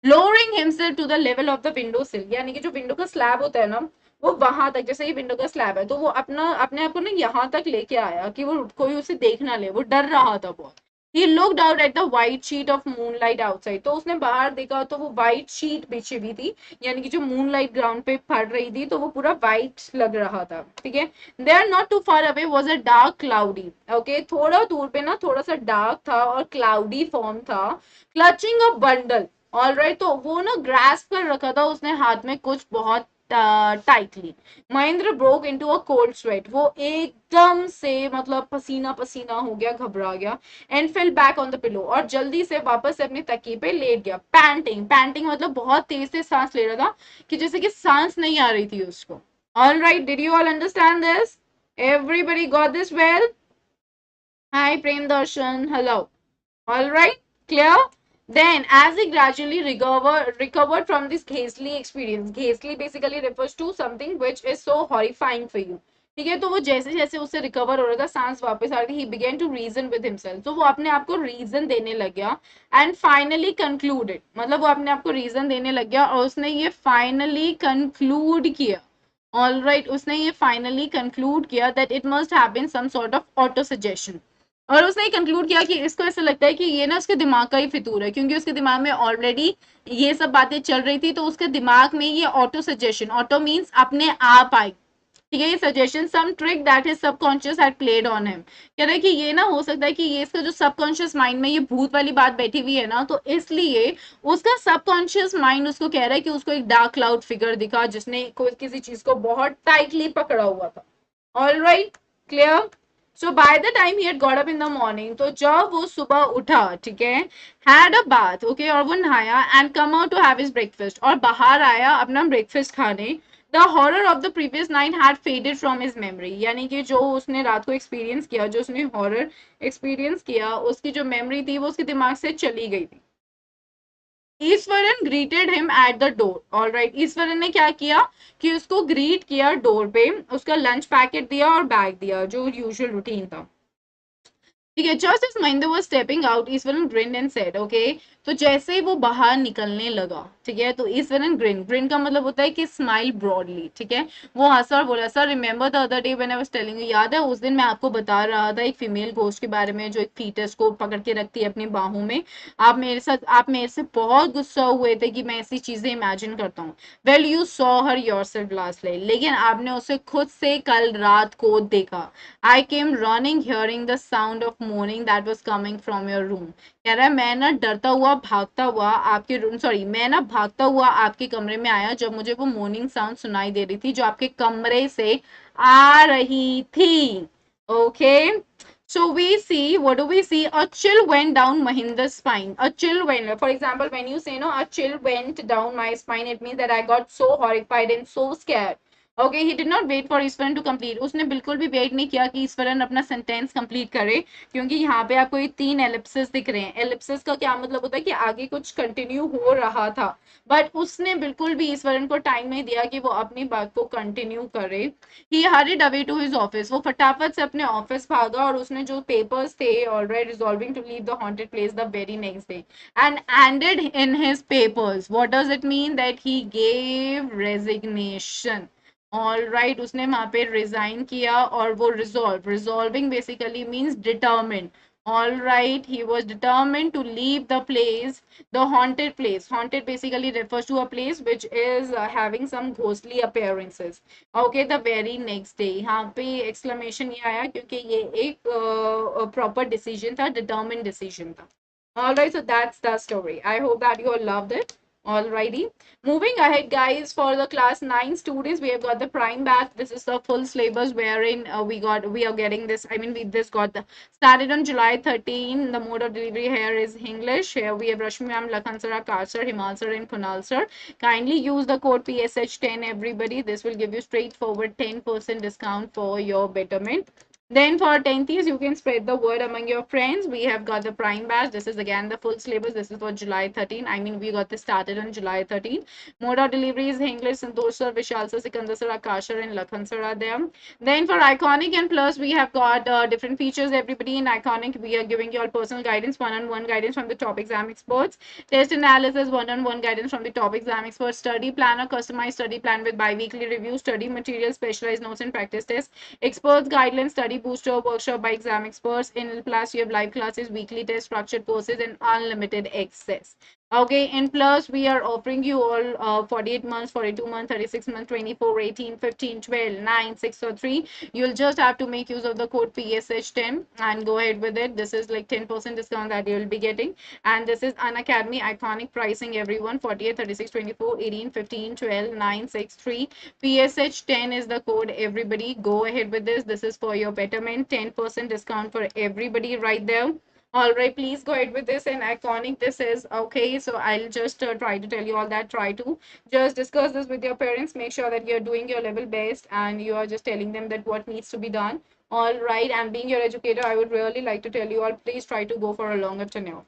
Lowering himself to the level of the window sill, यानी कि जो विंडो का स्लैब होता है ना, वो वहां तक, जैसे ये विंडो का स्लैब है, तो वो अपने आप को ना यहाँ तक लेके आया कि वो कोई उसे देख ना ले. वो डर रहा था बहुत. He looked out at the white sheet of moonlight outside. तो उसने बाहर देखा तो वो white sheet बिछी हुई थी, यानी कि जो moonlight ground पे पड़ रही थी, तो वो पूरा white लग रहा था, ठीक है. There not too far away was a dark cloudy. Okay, थोड़ा दूर पे ना थोड़ा सा dark था और cloudy form था, clutching a bundle. ऑलराइट, तो वो ना ग्रास्प कर रखा था उसने हाथ में कुछ बहुत tightly. Mahendra broke into a cold sweat. वो एकदम से मतलब पसीना पसीना हो गया, घबरा गया. And fell back on the pillow, और जल्दी से वापस से अपनी तकिए पे लेट गया. पैंटिंग, पैंटिंग मतलब बहुत तेज से सांस ले रहा था, कि जैसे कि सांस नहीं आ रही थी उसको. All right, did you all understand this? Everybody got this well? Hi, Prem Darshan. Hello. All right, clear? Then, as he gradually recovered from this ghastly experience, ghastly basically refers to something which is so horrifying for you. ठीक है, तो वो जैसे जैसे उससे recover हो रहा था, सांस वापस आ रही थी, he began to reason with himself. तो वो अपने आप को रीजन देने लग गया and finally concluded. मतलब वो अपने आप को रीजन देने लग गया और उसने ये फाइनली कंक्लूड किया. ऑल राइट, उसने ये फाइनली कंक्लूड किया that it must have been some sort of auto suggestion. और उसने कंक्लूड किया कि इसको ऐसा लगता है कि ये ना उसके दिमाग का ही फितूर है, क्योंकि उसके दिमाग में ऑलरेडी ये सब बातें चल रही थी, तो उसके दिमाग में ये ऑटो सजेशन, ऑटो मीन्स अपने आप आई. ठीक है, ये suggestion some trick that his subconscious had played on him. कह रहा है कि ये ना हो सकता है कि ये इसका जो सबकॉन्शियस माइंड में ये भूत वाली बात बैठी हुई है ना, तो इसलिए उसका सबकॉन्शियस माइंड उसको कह रहा है कि उसको एक डार्क क्लाउड फिगर दिखा जिसने किसी चीज को बहुत टाइटली पकड़ा हुआ था. All right, clear? So by the time he had got up in the morning, तो जब वो सुबह उठा, ठीक है, had a bath, okay, और वो नहाया and come out to have his breakfast, और बाहर आया अपना breakfast खाने, the horror of the previous night had faded from his memory. यानी कि जो उसने रात को experience किया, जो उसने horror experience किया, उसकी जो memory थी वो उसके दिमाग से चली गई थी. Eswaran greeted him at the door. All right, Eswaran ने क्या किया कि उसको ग्रीट किया डोर पे, उसका लंच पैकेट दिया और बैग दिया, जो यूजुअल रूटीन था. ठीक है, just is Mahinder was stepping out, Eswaran green and said, okay. तो जैसे ही वो बाहर निकलने लगा, ठीक है, तो ईश्वरन ग्रिन, ग्रिन का मतलब होता है कि स्माइल ब्रॉडली. ठीक है, वो हंसा और बोला, sir remember the other day when I was telling you, याद है उस दिन मैं आपको बता रहा था एक फीमेल घोस्ट के बारे में जो एक फीटस को पकड़ के रखती है अपनी बाहों में. आप मेरे से बहुत गुस्सा हुए थे कि मैं ऐसी चीजें इमेजिन करता हूँ. Well you saw her yourself last night, लेकिन आपने उसे खुद से कल रात को देखा. I came running hearing the sound of moaning that was coming from your room. कह रहा है मैं ना डरता हुआ भागता हुआ आपके रूम, सॉरी, मैं ना भागता हुआ आपके कमरे में आया जब मुझे वो मोर्निंग साउंड सुनाई दे रही थी जो आपके कमरे से आ रही थी. Okay. So we see, what do we see? A chill went down Mahinder's spine. A chill went, for example, when you say, no, a chill went down my spine, it means that I got so horrified and so scared. Okay, he did not wait for Ishwaran to complete. उसने बिल्कुल भी wait नहीं किया कि ईश्वरन अपना sentence complete करे, क्योंकि यहाँ पे आपको ये 3 एलिप्सिस दिख रहे हैं. एलिप्सिस का क्या मतलब होता है कि आगे कुछ कंटिन्यू हो रहा था, बट उसने बिल्कुल भी ईश्वरन को टाइम नहीं दिया कि वो अपनी बात को कंटिन्यू करे. He hurried away to his office. वो फटाफट से अपने ऑफिस भागा और उसने जो पेपर्स थे already resolving to leave the haunted place the very next day and ended in his papers. What does it mean? That he gave resignation. All right, उसने वहां पे रिजाइन किया और वो resolving basically means determine. All right, he was determine to leave the place, the haunted place. Haunted basically refers to a place which is having some ghostly appearances. Okay, the very next day. यहाँ पे exclamation ये आया क्योंकि ये एक proper decision था, determined decision था. Alright, so that's the story. I hope that you all loved it. Alrighty, moving ahead, guys, for the class 9 students, we have got the prime batch. This is the full syllabus wherein we are getting this. I mean, we this got the started on July 13. The mode of delivery here is English. Here we have Rashmi ma'am, Lakhan sir, Akash sir, Himal sir, and Kunal sir. Kindly use the code PSH10, everybody. This will give you straightforward 10% discount for your betterment. Then for 10th, you can spread the word among your friends. We have got the prime batch. This is again the full syllabus. This is for July 13. I mean, we got this started on July 13. Mode of delivery is English. Santosh sir, Vishal sir, Sikandar sir, Akash sir, and Lakhan sir are there. Then for Iconic and Plus, we have got different features. Everybody in Iconic, we are giving you all personal guidance, one-on-one guidance from the top exam experts. Test analysis, one-on-one guidance from the top exam experts. Study planner, customized study plan with bi-weekly review. Study material, specialized notes and practice tests. Experts guidelines, study booster, workshop by exam experts. In class, you have live classes, weekly tests, structured courses, and unlimited access. Okay, in Plus, we are offering you all 48 months, 42 months, 36 months, 24, 18, 15, 12, 9, 6, or 3. You'll just have to make use of the code PSH10 and go ahead with it. This is like 10% discount that you'll be getting. And this is Unacademy iconic pricing, everyone. 48, 36, 24, 18, 15, 12, 9, 6, 3. PSH10 is the code, everybody. Go ahead with this. This is for your betterment. 10% discount for everybody right there. All right, please go ahead with this and iconic this is. Okay, so I'll just try to tell you all that. Try to just discuss this with your parents. Make sure that you're doing your level best and you are just telling them that what needs to be done. All right, and being your educator, I would really like to tell you all, please try to go for a longer tenure.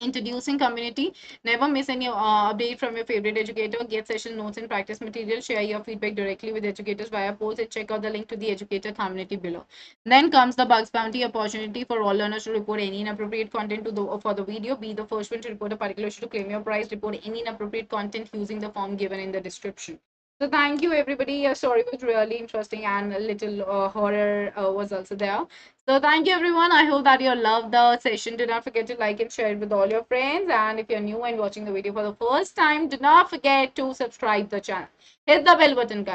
Introducing community. Never miss any update from your favorite educator. Get session notes and practice material. Share your feedback directly with educators via post and check out the link to the educator community below. Then comes the Bugs Bounty opportunity for all learners to report any inappropriate content for the video. Be the first one to report a particular issue to claim your prize. Report any inappropriate content using the form given in the description. So thank you everybody. Your story was really interesting and a little horror was also there. So thank you everyone. I hope that you loved the session. Do not forget to like and share it with all your friends. And if you're new and watching the video for the first time, do not forget to subscribe the channel. Hit the bell button, guys.